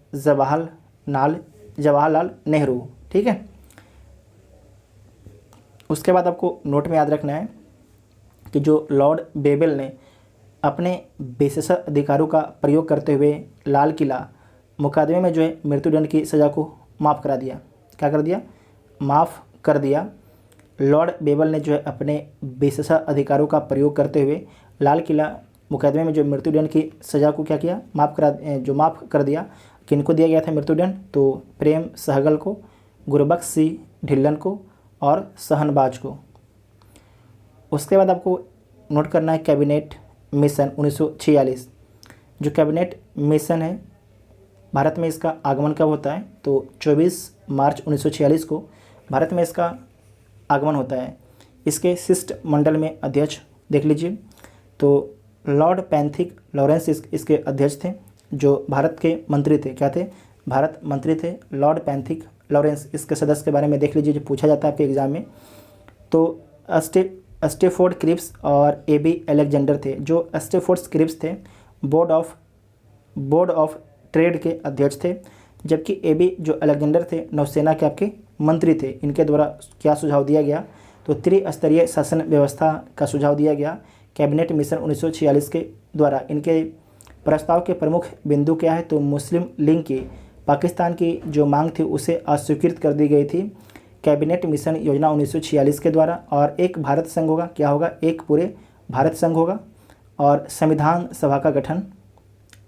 जवाहरलाल नेहरू। ठीक है। उसके बाद आपको नोट में याद रखना है कि जो लॉर्ड बेबल ने अपने विशेषाधिकारों का प्रयोग करते हुए लाल किला मुकदमे में जो है मृत्युदंड की सज़ा को माफ़ करा दिया। क्या कर दिया, माफ़ कर दिया। लॉर्ड बेबल ने जो है अपने विशेषाधिकारों का प्रयोग करते हुए लाल किला मुकदमे में जो मृत्युदंड की सज़ा को क्या किया, माफ़ कर दिया। किनको दिया गया था मृत्युदंड, तो प्रेम सहगल को, गुरबख्श सिंह ढिल्लन को और सहनबाज को। उसके बाद आपको नोट करना है कैबिनेट मिशन 1946। जो कैबिनेट मिशन है भारत में इसका आगमन कब होता है, तो 24 मार्च 1946 को भारत में इसका आगमन होता है। इसके शिष्टमंडल में अध्यक्ष देख लीजिए, तो लॉर्ड पैंथिक लॉरेंस इसके अध्यक्ष थे, जो भारत के मंत्री थे। क्या थे, भारत मंत्री थे लॉर्ड पैंथिक लॉरेंस। इसके सदस्य के बारे में देख लीजिए, जो पूछा जाता है आपके एग्जाम में। तो स्टेफोर्ड क्रिप्स और एबी अलेक्जेंडर थे। जो स्टेफोर्ड क्रिप्स थे बोर्ड ऑफ ट्रेड के अध्यक्ष थे, जबकि एबी जो अलेक्जेंडर थे नौसेना के आपके मंत्री थे। इनके द्वारा क्या सुझाव दिया गया, तो त्रिस्तरीय शासन व्यवस्था का सुझाव दिया गया कैबिनेट मिशन 1946 के द्वारा। इनके प्रस्ताव के प्रमुख बिंदु क्या है, तो मुस्लिम लीग की पाकिस्तान की जो मांग थी उसे अस्वीकृत कर दी गई थी कैबिनेट मिशन योजना 1946 के द्वारा। और एक भारत संघ होगा, क्या होगा, एक पूरे भारत संघ होगा। और संविधान सभा का गठन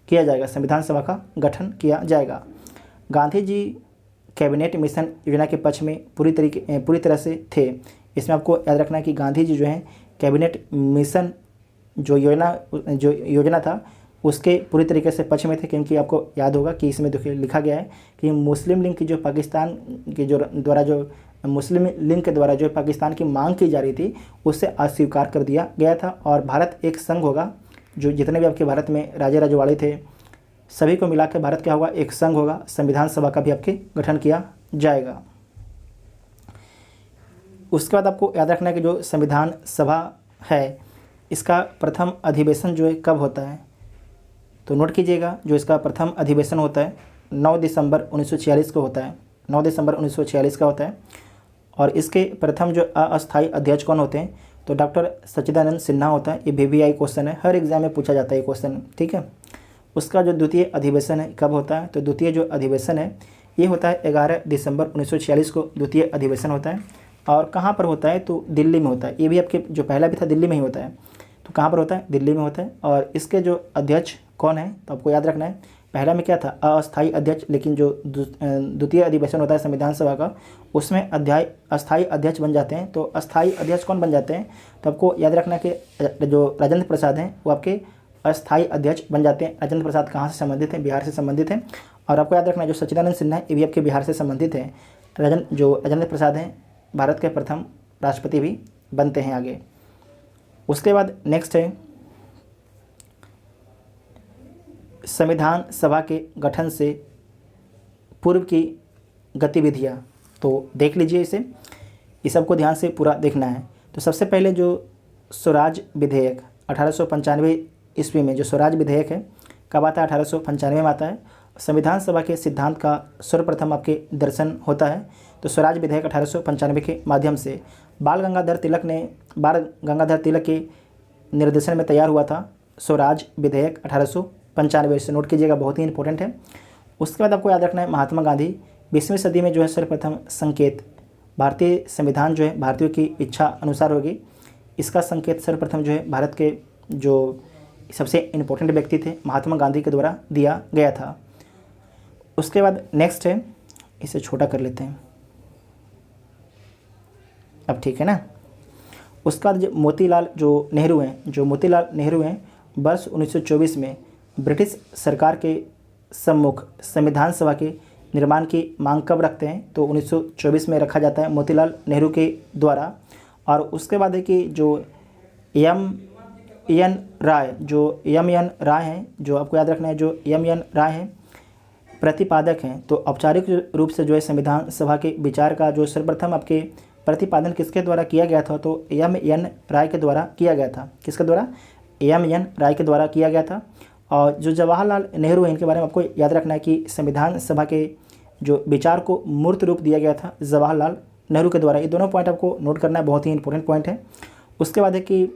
किया जाएगा, संविधान सभा का गठन किया जाएगा। गांधी जी कैबिनेट मिशन योजना के पक्ष में पूरी तरह से थे। इसमें आपको याद रखना है कि गांधी जी जो हैं कैबिनेट मिशन जो योजना था उसके पूरी तरीके से पक्ष में थे, क्योंकि आपको याद होगा कि इसमें देखिए लिखा गया है कि मुस्लिम लीग की जो पाकिस्तान के मुस्लिम लीग के द्वारा जो पाकिस्तान की मांग की जा रही थी उससे अस्वीकार कर दिया गया था। और भारत एक संघ होगा, जो जितने भी आपके भारत में राजे रजवाड़े थे सभी को मिलाकर भारत क्या होगा, एक संघ होगा। संविधान सभा का भी आपके गठन किया जाएगा। उसके बाद आपको याद रखना है कि जो संविधान सभा है इसका प्रथम अधिवेशन जो है कब होता है, तो नोट कीजिएगा, जो इसका प्रथम अधिवेशन होता है 9 दिसंबर 1946 को होता है, 9 दिसंबर 1946 का होता है। और इसके प्रथम जो अस्थायी अध्यक्ष कौन होते हैं, तो डॉक्टर सच्चिदानंद सिन्हा होता है। ये VVI क्वेश्चन है, हर एग्जाम में पूछा जाता है ये क्वेश्चन, ठीक है। उसका जो द्वितीय अधिवेशन है कब होता है, तो द्वितीय जो अधिवेशन है ये होता है 11 दिसंबर 1946 को द्वितीय अधिवेशन होता है। और कहाँ पर होता है, तो दिल्ली में होता है। ये भी आपके जो पहला भी था दिल्ली में ही होता है, तो कहाँ पर होता है, दिल्ली में होता है। और इसके जो अध्यक्ष कौन है, तो आपको याद रखना है, पहला में क्या था, अस्थायी अध्यक्ष, लेकिन जो द्वितीय अधिवेशन होता है संविधान सभा का उसमें अस्थायी अध्यक्ष बन जाते हैं। तो अस्थायी अध्यक्ष कौन बन जाते हैं, तो आपको याद रखना कि जो राजेंद्र प्रसाद हैं वो आपके अस्थायी अध्यक्ष बन जाते हैं। राजेंद्र प्रसाद कहाँ से संबंधित हैं, बिहार से संबंधित हैं। और आपको याद रखना जो सच्चिदानंद सिन्हा ये भी आपके बिहार से संबंधित हैं। राजेंद्र प्रसाद हैं भारत के प्रथम राष्ट्रपति भी बनते हैं आगे। उसके बाद नेक्स्ट है संविधान सभा के गठन से पूर्व की गतिविधियां, तो देख लीजिए इस सबको ध्यान से पूरा देखना है। तो सबसे पहले जो स्वराज विधेयक 1895 ईस्वी में जो स्वराज विधेयक है कब आता है, 1895 में आता है। संविधान सभा के सिद्धांत का सर्वप्रथम आपके दर्शन होता है। तो स्वराज विधेयक 1895 के माध्यम से बाल गंगाधर तिलक के निर्देशन में तैयार हुआ था स्वराज विधेयक 1895 से। नोट कीजिएगा, बहुत ही इंपॉर्टेंट है। उसके बाद आपको याद रखना है महात्मा गांधी 20वीं सदी में जो है सर्वप्रथम संकेत, भारतीय संविधान जो है भारतीयों की इच्छा अनुसार होगी। इसका संकेत सर्वप्रथम जो है भारत के जो सबसे इम्पोर्टेंट व्यक्ति थे महात्मा गांधी के द्वारा दिया गया था। उसके बाद नेक्स्ट है, इसे छोटा कर लेते हैं अब, ठीक है ना। उसका बाद मोतीलाल नेहरू हैं वर्ष 1924 में ब्रिटिश सरकार के सम्मुख संविधान सभा के निर्माण की मांग कब रखते हैं, तो 1924 में रखा जाता है मोतीलाल नेहरू के द्वारा। और उसके बाद है कि जो एन राय, जो एन राय हैं, जो आपको याद रखना है, जो एन राय हैं प्रतिपादक हैं। तो औपचारिक रूप से जो है संविधान सभा के विचार का जो सर्वप्रथम आपके प्रतिपादन किसके द्वारा किया गया था, तो एन राय के द्वारा किया गया था। किसके द्वारा? एन राय के द्वारा किया गया था। और जो जवाहरलाल नेहरू हैं, इनके बारे में आपको याद रखना है कि संविधान सभा के जो विचार को मूर्त रूप दिया गया था जवाहरलाल नेहरू के द्वारा। ये दोनों पॉइंट आपको नोट करना है, बहुत ही इंपॉर्टेंट पॉइंट है। उसके बाद है कि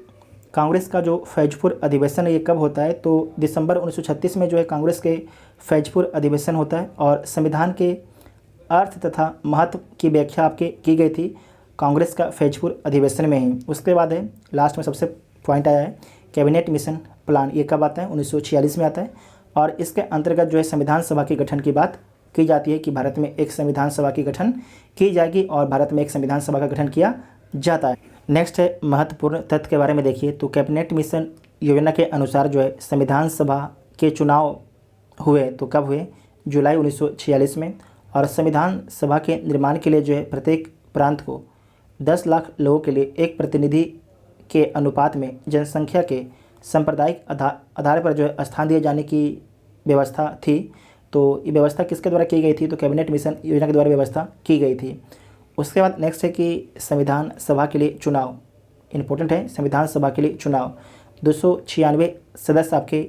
कांग्रेस का जो फैजपुर अधिवेशन है ये कब होता है, तो दिसंबर 1936 में जो है कांग्रेस के फैजपुर अधिवेशन होता है। और संविधान के अर्थ तथा महत्व की व्याख्या आपके की गई थी कांग्रेस का फैजपुर अधिवेशन में ही। उसके बाद है लास्ट में सबसे पॉइंट आया है कैबिनेट मिशन प्लान। ये कब आता है? 1946 में आता है। और इसके अंतर्गत जो है संविधान सभा के गठन की बात की जाती है कि भारत में एक संविधान सभा की गठन की जाएगी और भारत में एक संविधान सभा का गठन किया जाता है। नेक्स्ट है महत्वपूर्ण तथ्य के बारे में देखिए। तो कैबिनेट मिशन योजना के अनुसार जो है संविधान सभा के चुनाव हुए, तो कब हुए? जुलाई 1946 में। और संविधान सभा के निर्माण के लिए जो है प्रत्येक प्रांत को 10 लाख लोगों के लिए एक प्रतिनिधि के अनुपात में जनसंख्या के सांप्रदायिक आधार पर जो है स्थान दिए जाने की व्यवस्था थी। तो ये व्यवस्था किसके द्वारा की गई थी? तो कैबिनेट मिशन योजना के द्वारा व्यवस्था की गई थी। उसके बाद नेक्स्ट है कि संविधान सभा के लिए चुनाव इम्पोर्टेंट है। संविधान सभा के लिए चुनाव 296 सदस्य आपके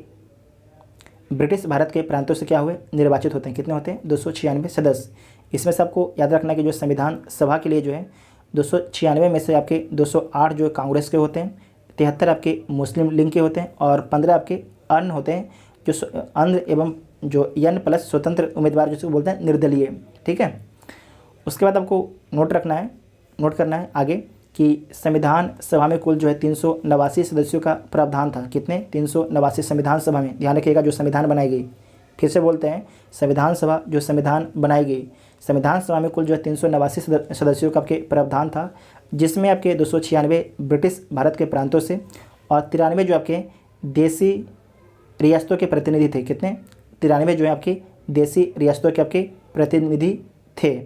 ब्रिटिश भारत के प्रांतों से क्या हुए? निर्वाचित होते हैं। कितने होते हैं? 296 सदस्य। इसमें से आपको याद रखना कि जो संविधान सभा के लिए जो है 296 में से आपके 208 जो कांग्रेस के होते हैं, 73 आपके मुस्लिम लीग के होते हैं और 15 आपके अन्य होते हैं, जो अन्य एवं जो एन प्लस स्वतंत्र उम्मीदवार जिसको बोलते हैं निर्दलीय। ठीक है। उसके बाद आपको नोट करना है आगे कि संविधान सभा में कुल जो है 389 सदस्यों का प्रावधान था। कितने? 389 संविधान सभा में। ध्यान रखिएगा, जो संविधान बनाई गई, फिर से बोलते हैं संविधान सभा जो संविधान बनाई गई, संविधान सभा में कुल जो है 389 सदस्यों का आपके प्रावधान था, जिसमें आपके 296 ब्रिटिश भारत के प्रांतों से और 93 जो आपके देसी रियासतों के प्रतिनिधि थे। कितने? 93 जो है आपकी देसी रियासतों के आपके प्रतिनिधि थे।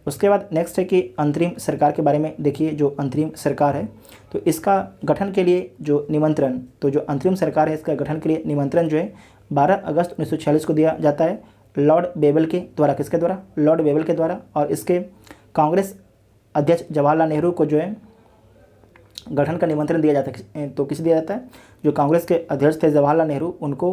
उसके बाद नेक्स्ट है कि अंतरिम सरकार के बारे में देखिए। जो अंतरिम सरकार है तो इसका गठन के लिए जो निमंत्रण, तो जो अंतरिम सरकार है इसका गठन के लिए निमंत्रण जो है 12 अगस्त 1946 को दिया जाता है लॉर्ड बेबल के द्वारा। किसके द्वारा? लॉर्ड बेबल के द्वारा। और इसके कांग्रेस अध्यक्ष जवाहरलाल नेहरू को जो है गठन का निमंत्रण दिया जाता है। तो किसे दिया जाता है? जो कांग्रेस के अध्यक्ष थे जवाहरलाल नेहरू, उनको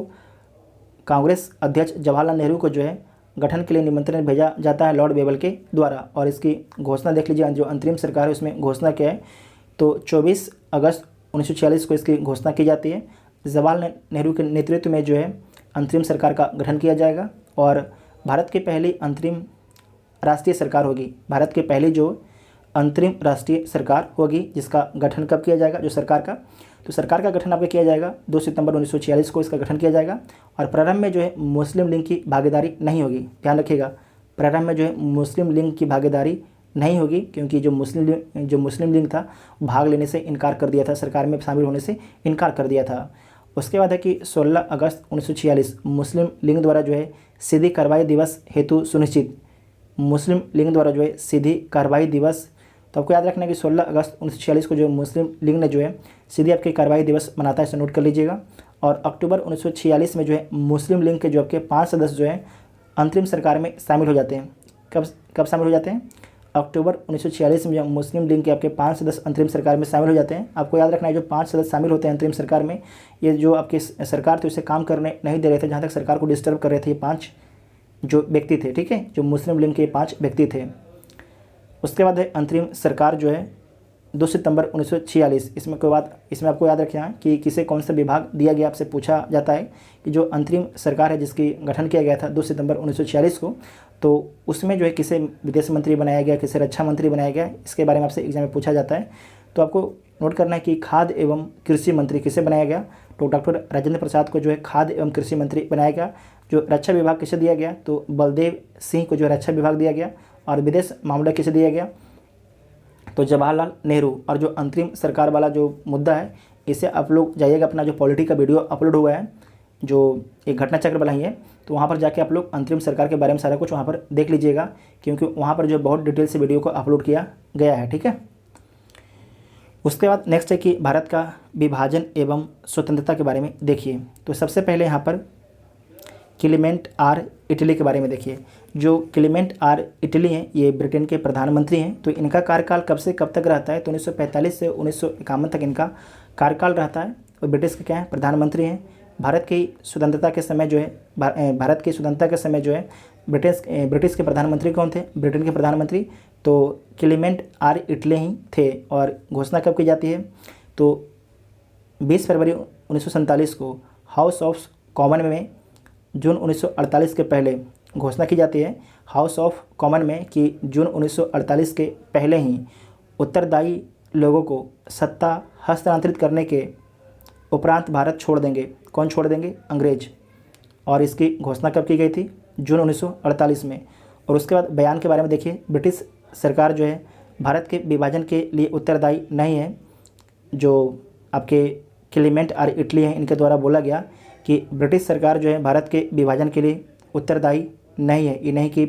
कांग्रेस अध्यक्ष जवाहरलाल नेहरू को जो है गठन के लिए निमंत्रण भेजा जाता है लॉर्ड बेबल के द्वारा। और इसकी घोषणा देख लीजिए, जो अंतरिम सरकार है उसमें घोषणा क्या है, तो 24 अगस्त 1946 को इसकी घोषणा की जाती है। जवाहरलाल नेहरू के नेतृत्व में जो है अंतरिम सरकार का गठन किया जाएगा और भारत की पहली अंतरिम राष्ट्रीय सरकार होगी। भारत की पहली जो अंतरिम राष्ट्रीय सरकार होगी, जिसका गठन कब किया जाएगा? जो सरकार का, तो सरकार का गठन आपका किया जाएगा 2 सितंबर 1946 को इसका गठन किया जाएगा। और प्रारंभ में जो है मुस्लिम लीग की भागीदारी नहीं होगी। ध्यान रखिएगा, प्रारंभ में जो है मुस्लिम लीग की भागीदारी नहीं होगी, क्योंकि जो मुस्लिम लीग था भाग लेने से इनकार कर दिया था, सरकार में शामिल होने से इनकार कर दिया था। उसके बाद है कि 16 अगस्त 1946 मुस्लिम लीग द्वारा जो है सीधी कार्रवाई दिवस हेतु सुनिश्चित। मुस्लिम लीग द्वारा जो है सीधी कार्रवाई दिवस, तो आपको याद रखना है कि 16 अगस्त 1946 को जो मुस्लिम लीग ने जो है सीधी आपके कार्रवाई दिवस मनाता है, इसे नोट कर लीजिएगा। और अक्टूबर 1946 में जो है मुस्लिम लीग के जो आपके 5 सदस्य जो हैं अंतरिम सरकार में शामिल हो जाते हैं। कब शामिल हो जाते हैं? अक्टूबर 1946 में जो मुस्लिम लीग के आपके 5 सदस्य अंतरिम सरकार में शामिल हो जाते हैं। आपको याद रखना है जो 5 सदस्य शामिल होते हैं अंतरिम सरकार में, ये जो आपकी सरकार थी उसे काम करने नहीं दे रहे थे, जहाँ तक सरकार को डिस्टर्ब कर रहे थे, ये 5 जो व्यक्ति थे। ठीक है, जो मुस्लिम लीग के 5 व्यक्ति थे। उसके बाद है अंतरिम सरकार जो है 2 सितंबर 1946। इसमें आपको याद रखना है कि किसे कौन सा विभाग दिया गया, आपसे पूछा जाता है कि जो अंतरिम सरकार है जिसकी गठन किया गया था 2 सितंबर 1946 को, तो उसमें जो है किसे विदेश मंत्री बनाया गया, किसे रक्षा मंत्री बनाया गया, इसके बारे में आपसे एग्जाम में पूछा जाता है। तो आपको नोट करना है कि खाद्य एवं कृषि मंत्री किसे बनाया गया, तो डॉक्टर राजेंद्र प्रसाद को जो है खाद्य एवं कृषि मंत्री बनाया गया। जो रक्षा विभाग किसे दिया गया, तो बलदेव सिंह को जो रक्षा विभाग दिया गया। और विदेश मामला किसे दिया गया, तो जवाहरलाल नेहरू। और जो अंतरिम सरकार वाला जो मुद्दा है, इसे आप लोग जाइएगा, अपना जो पॉलिटी का वीडियो अपलोड हुआ है, जो एक घटना चक्र बनाई है, तो वहाँ पर जाके आप लोग अंतरिम सरकार के बारे में सारा कुछ वहाँ पर देख लीजिएगा, क्योंकि वहाँ पर जो बहुत डिटेल से वीडियो को अपलोड किया गया है। ठीक है। उसके बाद नेक्स्ट है कि भारत का विभाजन एवं स्वतंत्रता के बारे में देखिए। तो सबसे पहले यहाँ पर क्लीमेंट आर इटली के बारे में देखिए। जो क्लीमेंट आर इटली हैं ये ब्रिटेन के प्रधानमंत्री हैं। तो इनका कार्यकाल कब से कब तक रहता है? तो 1945 से 1951 तक इनका कार्यकाल रहता है। और ब्रिटिश के क्या हैं? प्रधानमंत्री हैं। भारत की स्वतंत्रता के समय जो है भारत की स्वतंत्रता के समय जो है ब्रिटिश के प्रधानमंत्री कौन थे? ब्रिटेन के प्रधानमंत्री तो क्लीमेंट आर इटली ही थे। और घोषणा कब की जाती है? तो 20 फरवरी 1947 को हाउस ऑफ कॉमन में जून 1948 के पहले घोषणा की जाती है हाउस ऑफ कॉमन में कि जून 1948 के पहले ही उत्तरदायी लोगों को सत्ता हस्तांतरित करने के उपरांत भारत छोड़ देंगे। कौन छोड़ देंगे? अंग्रेज। और इसकी घोषणा कब की गई थी? जून 1948 में। और उसके बाद बयान के बारे में देखिए। ब्रिटिश सरकार जो है भारत के विभाजन के लिए उत्तरदायी नहीं है। जो आपके क्लीमेंट आर इटली हैं इनके द्वारा बोला गया कि ब्रिटिश सरकार जो है भारत के विभाजन के लिए उत्तरदायी नहीं है। ये नहीं कि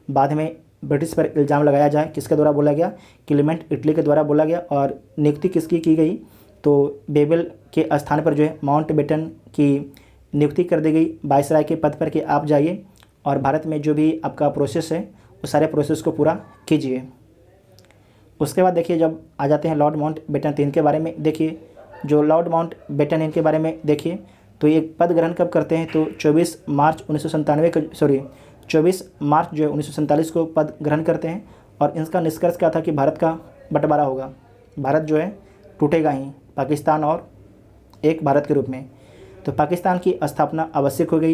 बाद में ब्रिटिश पर इल्ज़ाम लगाया जाए। किसके द्वारा बोला गया? क्लीमेंट इटली के द्वारा बोला गया। और नियुक्ति किसकी की गई? तो बेबल के स्थान पर जो है माउंटबेटन की नियुक्ति कर दी गई वायसराय के पद पर कि आप जाइए और भारत में जो भी आपका प्रोसेस है उस सारे प्रोसेस को पूरा कीजिए। उसके बाद देखिए जब आ जाते हैं लॉर्ड माउंटबेटन, तो इनके बारे में देखिए। जो लॉर्ड माउंटबेटन इनके बारे में देखिए तो ये पद ग्रहण कब करते हैं? तो 24 मार्च 1947 को पद ग्रहण करते हैं। और इसका निष्कर्ष क्या था कि भारत का बंटवारा होगा। भारत जो है टूटेगा ही, पाकिस्तान और एक भारत के रूप में। तो पाकिस्तान की स्थापना आवश्यक हो गई।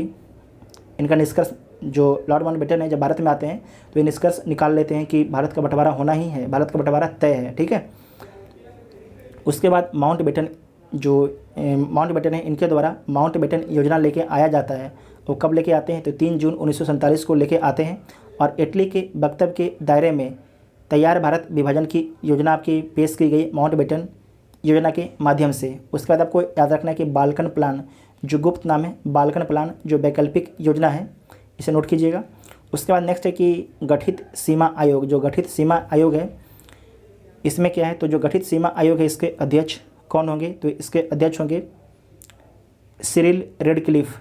इनका निष्कर्ष जो लॉर्ड माउंटबेटन है जब भारत में आते हैं तो ये निष्कर्ष निकाल लेते हैं कि भारत का बंटवारा होना ही है, भारत का बंटवारा तय है। ठीक है। उसके बाद माउंटबेटन है इनके द्वारा माउंटबेटन योजना लेके आया जाता है। वो कब लेके आते हैं? तो 3 जून 1947 को लेके आते हैं। और इटली के वक्तव्य के दायरे में तैयार भारत विभाजन की योजना आपकी पेश की गई माउंटबेटन योजना के माध्यम से। उसके बाद आपको याद रखना है कि बाल्कन प्लान जो गुप्त नाम है, बाल्कन प्लान जो वैकल्पिक योजना है, इसे नोट कीजिएगा। उसके बाद नेक्स्ट है कि गठित सीमा आयोग। जो गठित सीमा आयोग है इसमें क्या है? तो जो गठित सीमा आयोग है इसके अध्यक्ष कौन होंगे? तो इसके अध्यक्ष होंगे सिरिल रेडक्लिफ।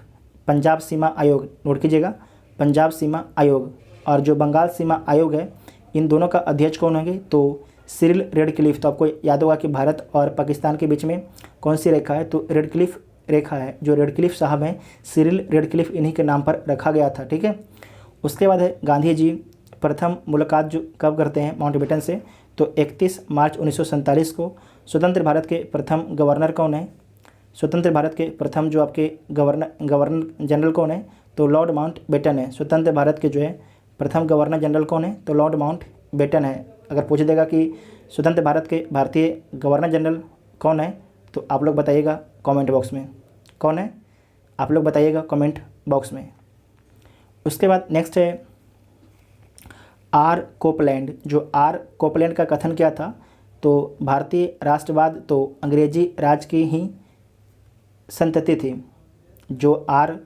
पंजाब सीमा आयोग नोट कीजिएगा, पंजाब सीमा आयोग। और जो बंगाल सीमा आयोग है इन दोनों का अध्यक्ष कौन होंगे? तो सिरिल रेडक्लिफ। तो आपको याद होगा कि भारत और पाकिस्तान के बीच में कौन सी रेखा है? तो रेडक्लिफ रेखा है। जो रेडक्लिफ साहब हैं सिरिल रेडक्लिफ इन्हीं के नाम पर रखा गया था। ठीक है। उसके बाद है गांधी जी प्रथम मुलाकात जो कब करते हैं माउंटबेटन से? तो 31 मार्च 1947 को। स्वतंत्र भारत के प्रथम गवर्नर कौन है? स्वतंत्र भारत के प्रथम जो आपके गवर्नर जनरल कौन है? तो लॉर्ड माउंटबेटन है। स्वतंत्र भारत के जो है प्रथम गवर्नर जनरल कौन है? तो लॉर्ड माउंटबेटन है। अगर पूछ देगा कि स्वतंत्र भारत के भारतीय गवर्नर जनरल कौन है तो आप लोग बताइएगा कमेंट बॉक्स में। कौन है? आप लोग बताइएगा कमेंट बॉक्स में। उसके बाद नेक्स्ट है आर कोपलैंड। जो आर कोपलैंड का कथन क्या था? तो भारतीय राष्ट्रवाद तो अंग्रेजी राज की ही संतति थी। जो आर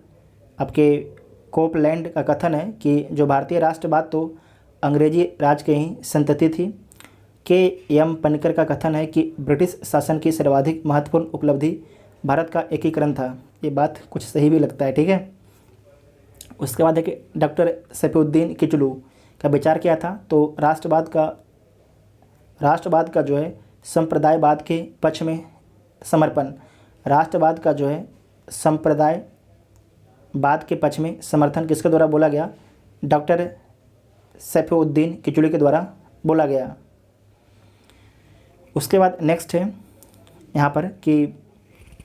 आपके कोपलैंड का कथन है कि जो भारतीय राष्ट्रवाद तो अंग्रेजी राज के ही संतति थी। के एम पनिकर का कथन है कि ब्रिटिश शासन की सर्वाधिक महत्वपूर्ण उपलब्धि भारत का एकीकरण था। ये बात कुछ सही भी लगता है। ठीक है। उसके बाद है कि डॉक्टर सैफुद्दीन किचलू का विचार क्या था? तो राष्ट्रवाद का जो है संप्रदायवाद के पक्ष में समर्पण। राष्ट्रवाद का जो है संप्रदायवाद के पक्ष में समर्थन किसके द्वारा बोला गया? डॉक्टर सैफुद्दीन किचलू के द्वारा बोला गया। उसके बाद नेक्स्ट है यहाँ पर कि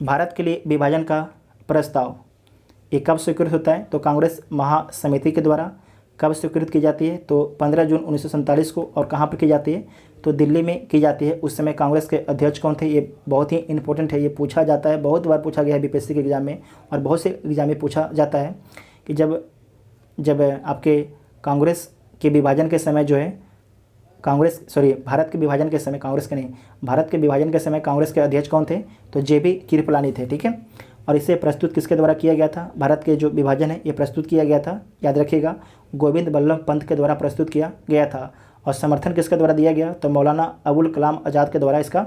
भारत के लिए विभाजन का प्रस्ताव ये कब स्वीकृत होता है? तो कांग्रेस महासमिति के द्वारा। कब स्वीकृत की जाती है? तो 15 जून 1947 को। और कहाँ पर की जाती है? तो दिल्ली में की जाती है। उस समय कांग्रेस के अध्यक्ष कौन थे? ये बहुत ही इंपॉर्टेंट है, ये पूछा जाता है, बहुत बार पूछा गया है बीपीएससी के एग्ज़ाम में और बहुत से एग्ज़ाम में पूछा जाता है कि जब आपके कांग्रेस के विभाजन के समय जो है भारत के विभाजन के समय कांग्रेस के नहीं, भारत के विभाजन के समय कांग्रेस के अध्यक्ष कौन थे? तो जेबी कृपलानी थे। ठीक है। और इसे प्रस्तुत किसके द्वारा किया गया था? भारत के जो विभाजन है ये प्रस्तुत किया गया था, याद रखिएगा, गोविंद बल्लभ पंत के द्वारा प्रस्तुत किया गया था। और समर्थन किसके द्वारा दिया गया? तो मौलाना अबुल कलाम आज़ाद के द्वारा इसका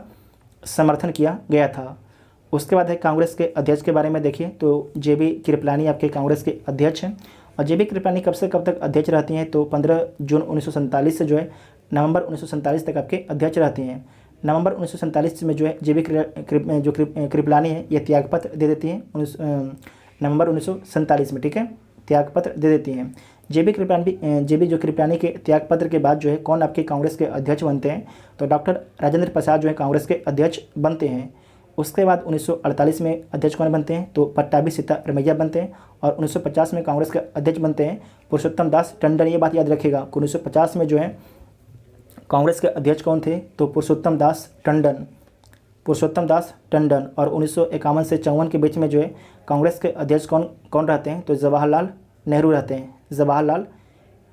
समर्थन किया गया था। उसके बाद है कांग्रेस के अध्यक्ष के बारे में देखिए, तो जेबी कृपलानी आपके कांग्रेस के अध्यक्ष हैं। और जेबी कृपलानी कब से कब तक अध्यक्ष रहती हैं, तो 15 जून 1947 से जो है नवंबर 1947 तक आपके अध्यक्ष रहती हैं। नवंबर 1947 में जो है जेबी कृपलानी है ये त्यागपत्र दे देती हैं नवंबर 1947 में, ठीक है, त्यागपत्र दे देती हैं। जेबी कृपलानी के त्यागपत्र के बाद जो है कौन आपके कांग्रेस के अध्यक्ष बनते हैं, तो डॉक्टर राजेंद्र प्रसाद जो है कांग्रेस के अध्यक्ष बनते हैं। उसके बाद 1948 में अध्यक्ष कौन बनते हैं, तो पट्टाभी सीतारमैया बनते हैं। और 1950 में कांग्रेस के अध्यक्ष बनते हैं पुरुषोत्तम दास टंडन। ये बात याद रखिएगा, 1950 में जो है कांग्रेस के अध्यक्ष कौन थे, तो पुरुषोत्तम दास टंडन। और 1951 से 54 के बीच में जो है कांग्रेस के अध्यक्ष कौन रहते हैं, तो जवाहरलाल नेहरू रहते हैं, जवाहरलाल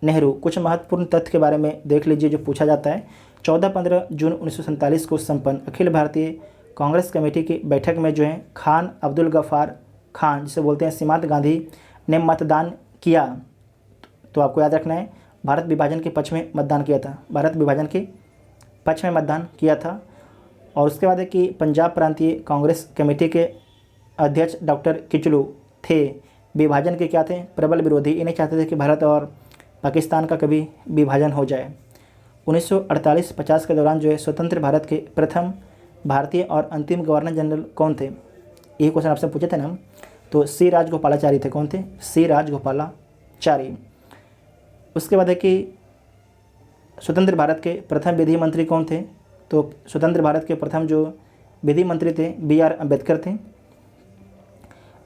नेहरू। कुछ महत्वपूर्ण तथ्य के बारे में देख लीजिए जो पूछा जाता है। 14-15 जून 1947 को संपन्न अखिल भारतीय कांग्रेस कमेटी की बैठक में जो है खान अब्दुल गफ्फार खान, जिसे बोलते हैं सीमांत गांधी, ने मतदान किया। तो आपको याद रखना है भारत विभाजन के पक्ष में मतदान किया था, भारत विभाजन के पक्ष में मतदान किया था। और उसके बाद है कि पंजाब प्रांतीय कांग्रेस कमेटी के अध्यक्ष डॉक्टर किचलू थे विभाजन के क्या थे, प्रबल विरोधी। इन्हें चाहते थे कि भारत और पाकिस्तान का कभी विभाजन हो जाए। 1948-50 के दौरान जो है स्वतंत्र भारत के प्रथम भारतीय और अंतिम गवर्नर जनरल कौन थे, ये क्वेश्चन आपसे पूछे थे ना, तो सी राजगोपालाचारी थे। कौन थे, सी राजगोपालाचारी। उसके बाद है कि स्वतंत्र भारत के प्रथम विधि मंत्री कौन थे, तो स्वतंत्र भारत के प्रथम जो विधि मंत्री थे BR अम्बेडकर थे।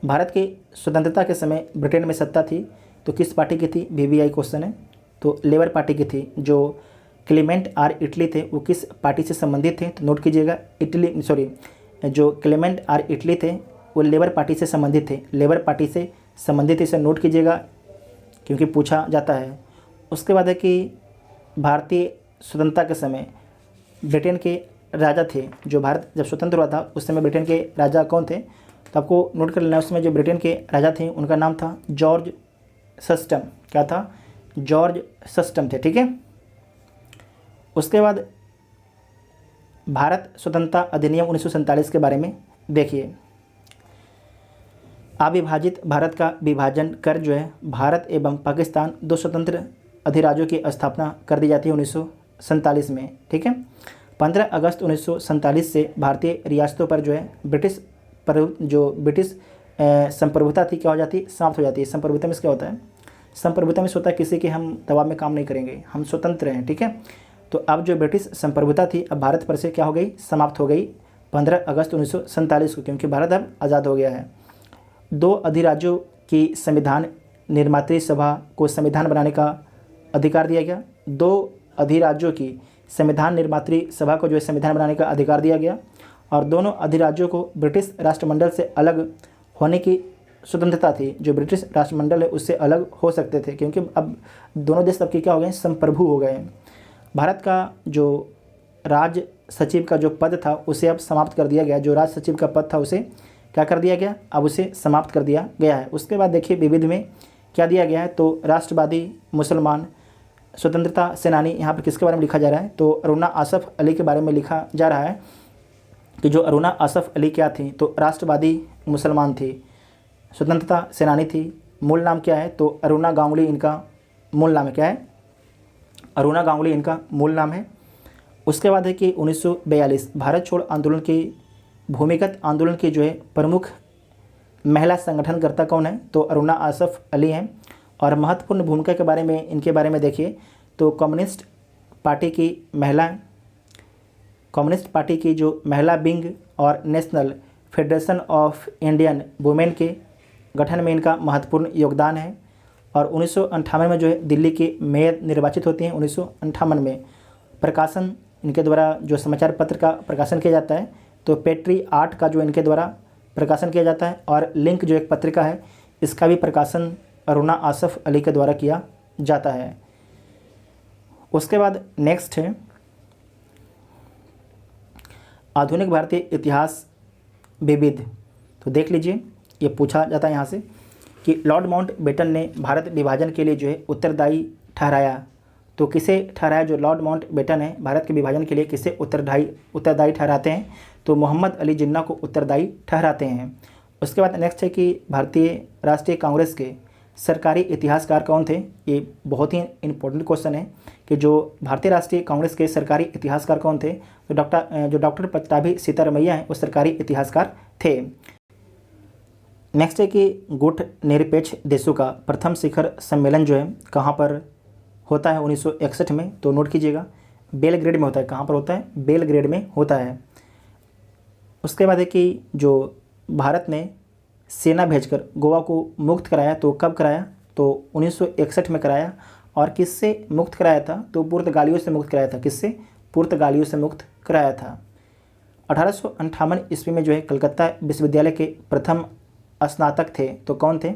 भारत की स्वतंत्रता के समय ब्रिटेन में सत्ता थी तो किस पार्टी की थी, VVI क्वेश्चन है, तो लेबर पार्टी की थी। जो क्लेमेंट आर इटली थे वो किस पार्टी से संबंधित थे, तो नोट कीजिएगा जो क्लेमेंट आर इटली थे वो लेबर पार्टी से संबंधित थे, लेबर पार्टी से संबंधित, इसे नोट कीजिएगा क्योंकि पूछा जाता है। उसके बाद है कि भारतीय स्वतंत्रता के समय ब्रिटेन के राजा थे, जो भारत जब स्वतंत्र हुआ था उस समय ब्रिटेन के राजा कौन थे, तो आपको नोट कर लेना, उसमें जो ब्रिटेन के राजा थे उनका नाम था जॉर्ज सस्टम। क्या था, जॉर्ज सस्टम थे, ठीक है। उसके बाद भारत स्वतंत्रता अधिनियम 1947 के बारे में देखिए। अविभाजित भारत का विभाजन कर जो है भारत एवं पाकिस्तान दो स्वतंत्र अधिराज्यों की स्थापना कर दी जाती है 1947 में, ठीक है। 15 अगस्त 1947 से भारतीय रियासतों पर जो है ब्रिटिश संप्रभुता थी क्या हो जाती, समाप्त हो जाती है। संप्रभुता में क्या होता है, संप्रभुता में होता है किसी के हम दबाव में काम नहीं करेंगे, हम स्वतंत्र हैं, ठीक है। तो अब जो ब्रिटिश संप्रभुता थी अब भारत पर से क्या हो गई, समाप्त हो गई 15 अगस्त 1947 को, क्योंकि भारत अब आज़ाद हो गया है। दो अधिराज्यों की संविधान निर्मात्री सभा को संविधान बनाने का अधिकार दिया गया। दो अधिराज्यों की संविधान निर्मात्री सभा को जो है संविधान बनाने का अधिकार दिया गया। और दोनों अधिराज्यों को ब्रिटिश राष्ट्रमंडल से अलग होने की स्वतंत्रता थी। जो ब्रिटिश राष्ट्रमंडल है उससे अलग हो सकते थे, क्योंकि अब दोनों देश सबके क्या हो गए, संप्रभु हो गए। भारत का जो राज सचिव का जो पद था उसे अब समाप्त कर दिया गया। जो राज सचिव का पद था उसे क्या कर दिया गया, अब उसे समाप्त कर दिया गया है। उसके बाद देखिए विविध में क्या दिया गया है, तो राष्ट्रवादी मुसलमान स्वतंत्रता सेनानी, यहाँ पर किसके बारे में लिखा जा रहा है, तो अरुणा आसफ अली के बारे में लिखा जा रहा है कि जो अरुणा आसफ अली क्या थी, तो राष्ट्रवादी मुसलमान थी, स्वतंत्रता सेनानी थी। मूल नाम क्या है, तो अरुणा गांगुली इनका मूल नाम है। क्या है, अरुणा गांगुली इनका मूल नाम है। उसके बाद है कि 1942 भारत छोड़ आंदोलन की भूमिगत आंदोलन की जो है प्रमुख महिला संगठनकर्ता कौन है, तो अरुणा आसफ अली हैं। और महत्वपूर्ण भूमिका के बारे में इनके बारे में देखिए, तो कम्युनिस्ट पार्टी की जो महिला विंग और national federation of Indian women के गठन में इनका महत्वपूर्ण योगदान है। और 1958 में जो है दिल्ली की मेयर निर्वाचित होती हैं। 1958 में प्रकाशन इनके द्वारा जो समाचार पत्र का प्रकाशन किया जाता है, तो पेट्री आर्ट का जो इनके द्वारा प्रकाशन किया जाता है। और लिंक जो एक पत्रिका है इसका भी प्रकाशन अरुणा आसफ अली के द्वारा किया जाता है। उसके बाद नेक्स्ट है आधुनिक भारतीय इतिहास विविध। तो देख लीजिए, ये पूछा जाता है यहाँ से कि लॉर्ड माउंटबेटन ने भारत विभाजन के लिए जो है उत्तरदायी ठहराया तो किसे ठहराया, जो लॉर्ड माउंटबेटन है भारत के विभाजन के लिए किसे उत्तरदायी ठहराते हैं, तो मोहम्मद अली जिन्ना को उत्तरदायी ठहराते हैं। उसके बाद नेक्स्ट है कि भारतीय राष्ट्रीय कांग्रेस के सरकारी इतिहासकार कौन थे। ये बहुत ही इंपॉर्टेंट क्वेश्चन है कि जो भारतीय राष्ट्रीय कांग्रेस के सरकारी इतिहासकार कौन थे, तो डॉक्टर पट्टाभी सीतारमैया हैं वो सरकारी इतिहासकार थे। नेक्स्ट है कि गुट निरपेक्ष देशों का प्रथम शिखर सम्मेलन जो है कहाँ पर होता है 1961 में, तो नोट कीजिएगा बेलग्रेड में होता है। कहाँ पर होता है, बेलग्रेड में होता है। उसके बाद है कि जो भारत ने सेना भेजकर गोवा को मुक्त कराया, तो कब कराया, तो 1961 में कराया। और किससे मुक्त कराया था, तो पुर्तगालियों से मुक्त कराया था। किससे, पुर्तगालियों से मुक्त कराया था। 1858 ईस्वी में जो है कलकत्ता विश्वविद्यालय के प्रथम स्नातक थे, तो कौन थे,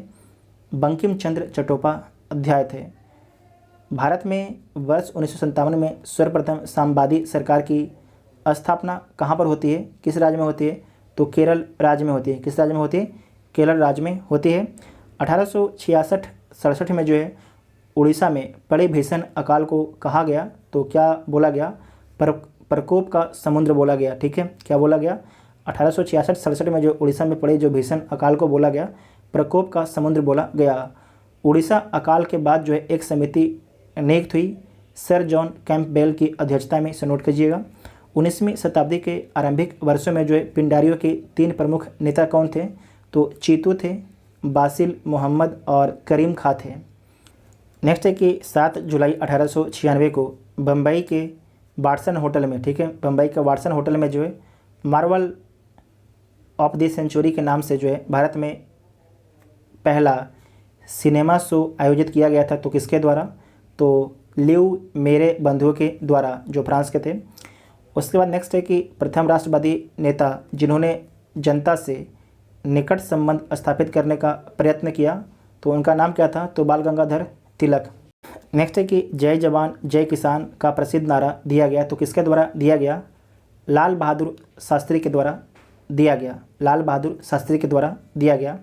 बंकिम चंद्र चट्टोपाध्याय थे। भारत में वर्ष 1957 में सर्वप्रथम साम्यवादी सरकार की स्थापना कहाँ पर होती है, किस राज्य में होती है, तो केरल राज्य में होती है। किस राज्य में होती है, केरल राज्य में होती है। 1866-67 में जो है उड़ीसा में पड़े भीषण अकाल को कहा गया, तो क्या बोला गया, प्रकोप का समुद्र बोला गया। ठीक है, क्या बोला गया, 1866-67 में जो उड़ीसा में पड़े जो भीषण अकाल को बोला गया, प्रकोप का समुद्र बोला गया। उड़ीसा अकाल के बाद जो है एक समिति नियुक्त हुई सर जॉन कैंपबेल की अध्यक्षता में, इसे नोट कीजिएगा। 19वीं शताब्दी के आरंभिक वर्षों में जो है पिंडारियों के 3 प्रमुख नेता कौन थे, तो चीतू थे, बासिल मोहम्मद और करीम खां थे। नेक्स्ट है कि 7 जुलाई 1896 को बम्बई के वाटसन होटल में, ठीक है, बम्बई के वाटसन होटल में जो है मार्वल ऑफ द सेंचुरी के नाम से जो है भारत में पहला सिनेमा शो आयोजित किया गया था, तो किसके द्वारा, तो लिव मेरे बंधुओं के द्वारा, जो फ्रांस के थे। उसके बाद नेक्स्ट है कि प्रथम राष्ट्रवादी नेता जिन्होंने जनता से निकट संबंध स्थापित करने का प्रयत्न किया, तो उनका नाम क्या था, तो बाल गंगाधर तिलक। नेक्स्ट है कि जय जवान जय किसान का प्रसिद्ध नारा दिया गया, तो किसके द्वारा दिया गया, लाल बहादुर शास्त्री के द्वारा दिया गया, लाल बहादुर शास्त्री के द्वारा दिया गया।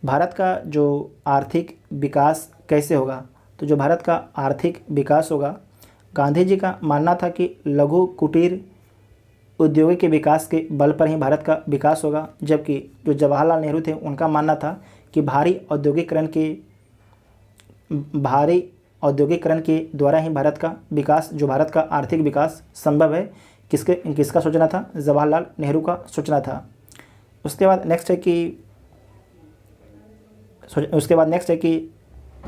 भारत का जो आर्थिक विकास कैसे होगा, तो जो भारत का आर्थिक विकास होगा, गांधी जी का मानना था कि लघु कुटीर उद्योगों के विकास के बल पर ही भारत का विकास होगा, जबकि जो जवाहरलाल नेहरू थे उनका मानना था कि भारी औद्योगिकरण के द्वारा ही भारत का विकास, जो भारत का आर्थिक विकास संभव है। किसका सोचना था, जवाहरलाल नेहरू का सोचना था। उसके बाद नेक्स्ट है कि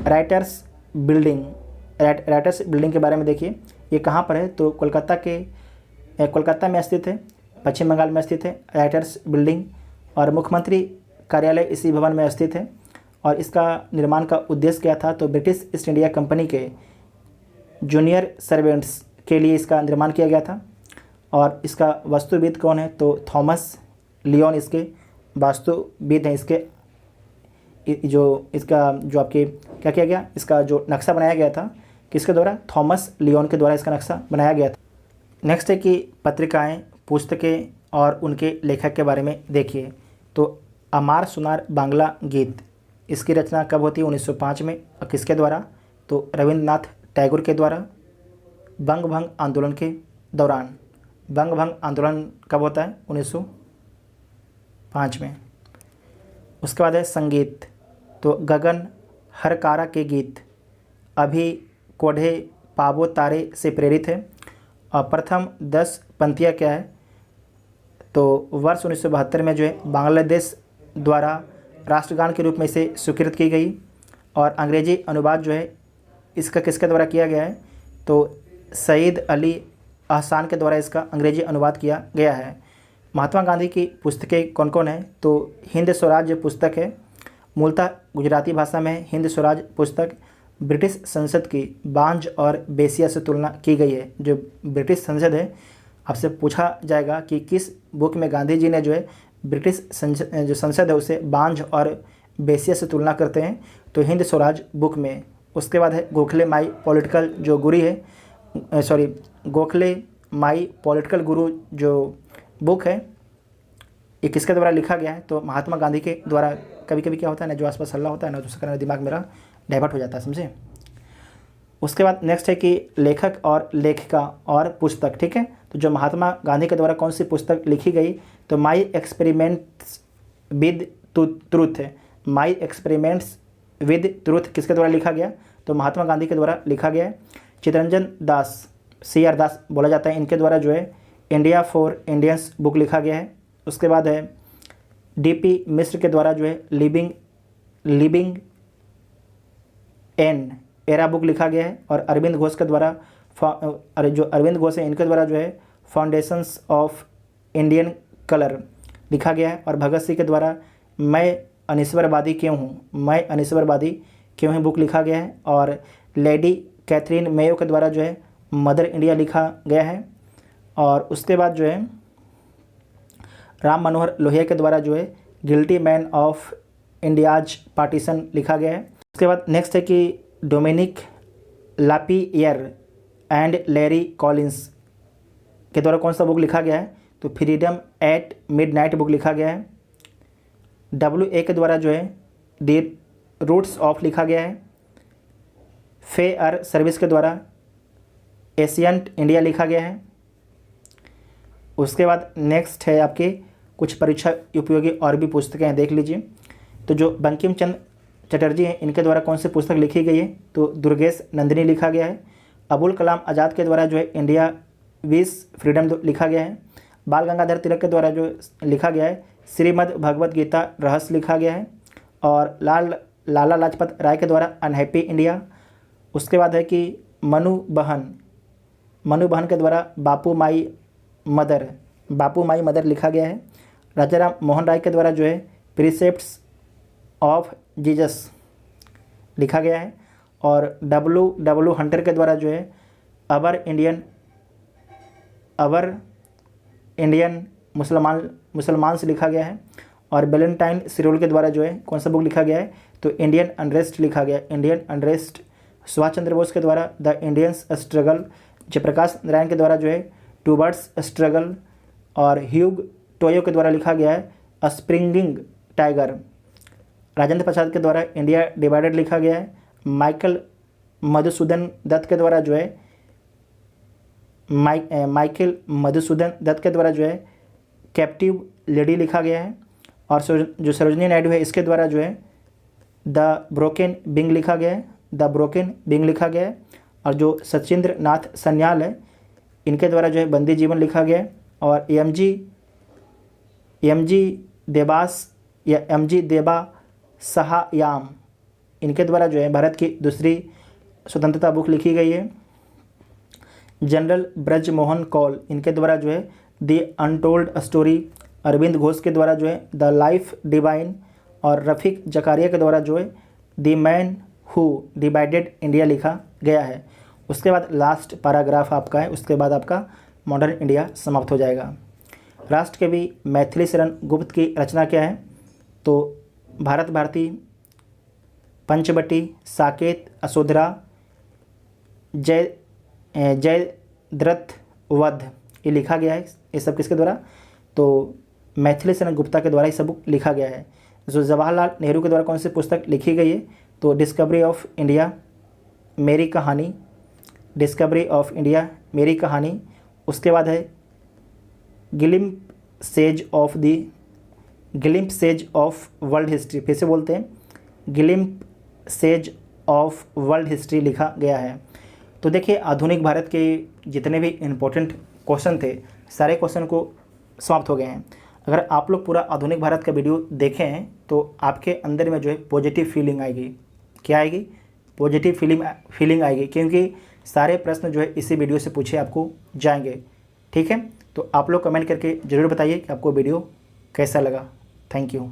राइटर्स बिल्डिंग के बारे में देखिए, ये कहाँ पर है, तो कोलकाता में स्थित है, पश्चिम बंगाल में स्थित है राइटर्स बिल्डिंग, और मुख्यमंत्री कार्यालय इसी भवन में स्थित है। और इसका निर्माण का उद्देश्य क्या था, तो ब्रिटिश ईस्ट इंडिया कंपनी के जूनियर सर्वेंट्स के लिए इसका निर्माण किया गया था। और इसका वास्तुविद कौन है, तो थॉमस लियोन इसके वास्तुविद हैं। क्या किया गया, इसका जो नक्शा बनाया गया था किसके द्वारा, थॉमस लियोन के द्वारा इसका नक्शा बनाया गया था। नेक्स्ट है कि पत्रिकाएं, पुस्तकें और उनके लेखक के बारे में देखिए, तो अमार सुनार बांग्ला गीत, इसकी रचना कब होती है, 1905 में, और किसके द्वारा, तो रविंद्रनाथ टैगोर के द्वारा, बंग भंग आंदोलन के दौरान। बंग भंग आंदोलन कब होता है, 1905 में। उसके बाद है संगीत, तो गगन हरकारा के गीत अभी कोढ़े पावो तारे से प्रेरित है। और प्रथम 10 पंक्तियाँ क्या है, तो वर्ष 1972 में जो है बांग्लादेश द्वारा राष्ट्रगान के रूप में इसे स्वीकृत की गई। और अंग्रेजी अनुवाद जो है इसका किसके द्वारा किया गया है, तो सईद अली अहसान के द्वारा इसका अंग्रेजी अनुवाद किया गया है। महात्मा गांधी की पुस्तकें कौन कौन है, तो हिंद स्वराज पुस्तक है, मूलतः गुजराती भाषा में हिंद स्वराज पुस्तक। ब्रिटिश संसद की बांझ और बेसिया से तुलना की गई है। जो ब्रिटिश संसद है, आपसे पूछा जाएगा कि किस बुक में गांधी जी ने जो है ब्रिटिश जो संसद है उसे बांझ और बेसिया से तुलना करते हैं, तो हिंद स्वराज बुक में। उसके बाद है गोखले माई पॉलिटिकल जो गुरु जो बुक है, ये किसके द्वारा लिखा गया है, तो महात्मा गांधी के द्वारा। कभी कभी क्या होता है ना, जो आसपास हल्ला होता है ना, तो उसके कारण दिमाग मेरा डाइवर्ट हो जाता है, समझे। उसके बाद नेक्स्ट है कि लेखक और लेखिका और पुस्तक, ठीक है। तो जो महात्मा गांधी के द्वारा कौन सी पुस्तक लिखी गई, तो माई एक्सपेरिमेंट्स विद ट्रूथ है। माई एक्सपेरिमेंट्स विद ट्रूथ किसके द्वारा लिखा गया, तो महात्मा गांधी के द्वारा लिखा गया है। चित्तरंजन दास, CR दास बोला जाता है, इनके द्वारा जो है इंडिया फॉर इंडियंस बुक लिखा गया है। उसके बाद है DP मिश्र के द्वारा जो है लिविंग एन एरा बुक लिखा गया है। और अरविंद घोष के द्वारा जो अरविंद घोष है इनके द्वारा जो है फाउंडेशंस ऑफ इंडियन कलर लिखा गया है। और भगत सिंह के द्वारा मैं अनिश्वरवादी क्यों हूँ, मैं अनिश्वरवादी क्यों हूँ बुक लिखा गया है। और लेडी कैथरीन मेयो के द्वारा जो है मदर इंडिया लिखा गया है। और उसके बाद जो है राम मनोहर लोहिया के द्वारा जो है guilty man of India's partition लिखा गया है। उसके बाद नेक्स्ट है कि डोमिनिक लापियर एंड लैरी कॉलिंस के द्वारा कौन सा बुक लिखा गया है, तो फ्रीडम एट मिडनाइट बुक लिखा गया है। WA के द्वारा जो है दी रूट्स ऑफ लिखा गया है। फेयर सर्विस के द्वारा एशियंट इंडिया लिखा गया है। उसके बाद नेक्स्ट है आपके कुछ परीक्षा उपयोगी और भी पुस्तकें हैं, देख लीजिए। तो जो बंकिम चंद्र चटर्जी हैं इनके द्वारा कौन सी पुस्तक लिखी गई है, तो दुर्गेश नंदिनी लिखा गया है। अबुल कलाम आज़ाद के द्वारा जो है इंडिया विश फ्रीडम लिखा गया है। बाल गंगाधर तिलक के द्वारा जो लिखा गया है श्रीमद् भगवद गीता रहस्य लिखा गया है। और लाला लाजपत राय के द्वारा अनहैप्पी इंडिया। उसके बाद है कि मनु बहन के द्वारा बापू माई मदर लिखा गया है। राजा राम मोहन राय के द्वारा जो है प्रीसेप्ट्स ऑफ जीसस लिखा गया है। और W हंटर के द्वारा जो है अबर इंडियन मुसलमान से लिखा गया है। और वैलेंटाइन सिरोल के द्वारा जो है कौन सा बुक लिखा गया है, तो इंडियन अनरेस्ट लिखा गया है। Indian unrest. सुभाष चंद्र बोस के द्वारा the Indians struggle. Jayaprakash Narayan के द्वारा जो है टूवर्ड्स स्ट्रगल। और ह्यूग टोयो के द्वारा लिखा गया है स्प्रिंगिंग टाइगर। राजेंद्र प्रसाद के द्वारा इंडिया डिवाइडेड लिखा गया है। माइकल मधुसूदन दत्त के द्वारा जो है कैप्टिव लेडी लिखा गया है। और जो सरोजनी नायडू है इसके द्वारा जो है द ब्रोकन बिंग लिखा गया है। और जो सचिंद्र नाथ सन्याल है इनके द्वारा जो है बंदी जीवन लिखा गया है। और एम जी देबा सहायाम इनके द्वारा जो है भारत की दूसरी स्वतंत्रता बुक लिखी गई है। जनरल ब्रज मोहन कौल इनके द्वारा जो है the untold story. Arvind Ghosh के द्वारा जो है द लाइफ डिवाइन। और रफ़ीक जकारिया के द्वारा जो है the man who divided India लिखा गया है। उसके बाद लास्ट पैराग्राफ आपका है, उसके बाद आपका मॉडर्न इंडिया समाप्त हो जाएगा। राष्ट्रकवि मैथिली शरण गुप्त की रचना क्या है, तो भारत भारती, पंचवटी, साकेत, अशोधरा, जयद्रथ वध ये लिखा गया है। ये सब किसके द्वारा, तो मैथिली शरण गुप्ता के द्वारा ये सब बुक लिखा गया है। जो जवाहरलाल नेहरू के द्वारा कौन सी पुस्तक लिखी गई है, तो डिस्कवरी ऑफ इंडिया मेरी कहानी। उसके बाद है ग्लिम्पसेज ऑफ वर्ल्ड हिस्ट्री, फिर से बोलते हैं ग्लिम्पसेज ऑफ वर्ल्ड हिस्ट्री लिखा गया है। तो देखिए आधुनिक भारत के जितने भी इम्पोर्टेंट क्वेश्चन थे सारे क्वेश्चन को समाप्त हो गए हैं। अगर आप लोग पूरा आधुनिक भारत का वीडियो देखें हैं तो आपके अंदर में जो है पॉजिटिव फीलिंग आएगी। क्या आएगी, पॉजिटिव फीलिंग आएगी, क्योंकि सारे प्रश्न जो है इसी वीडियो से पूछे आपको जाएंगे। ठीक है, तो आप लोग कमेंट करके ज़रूर बताइए कि आपको वीडियो कैसा लगा। Thank you.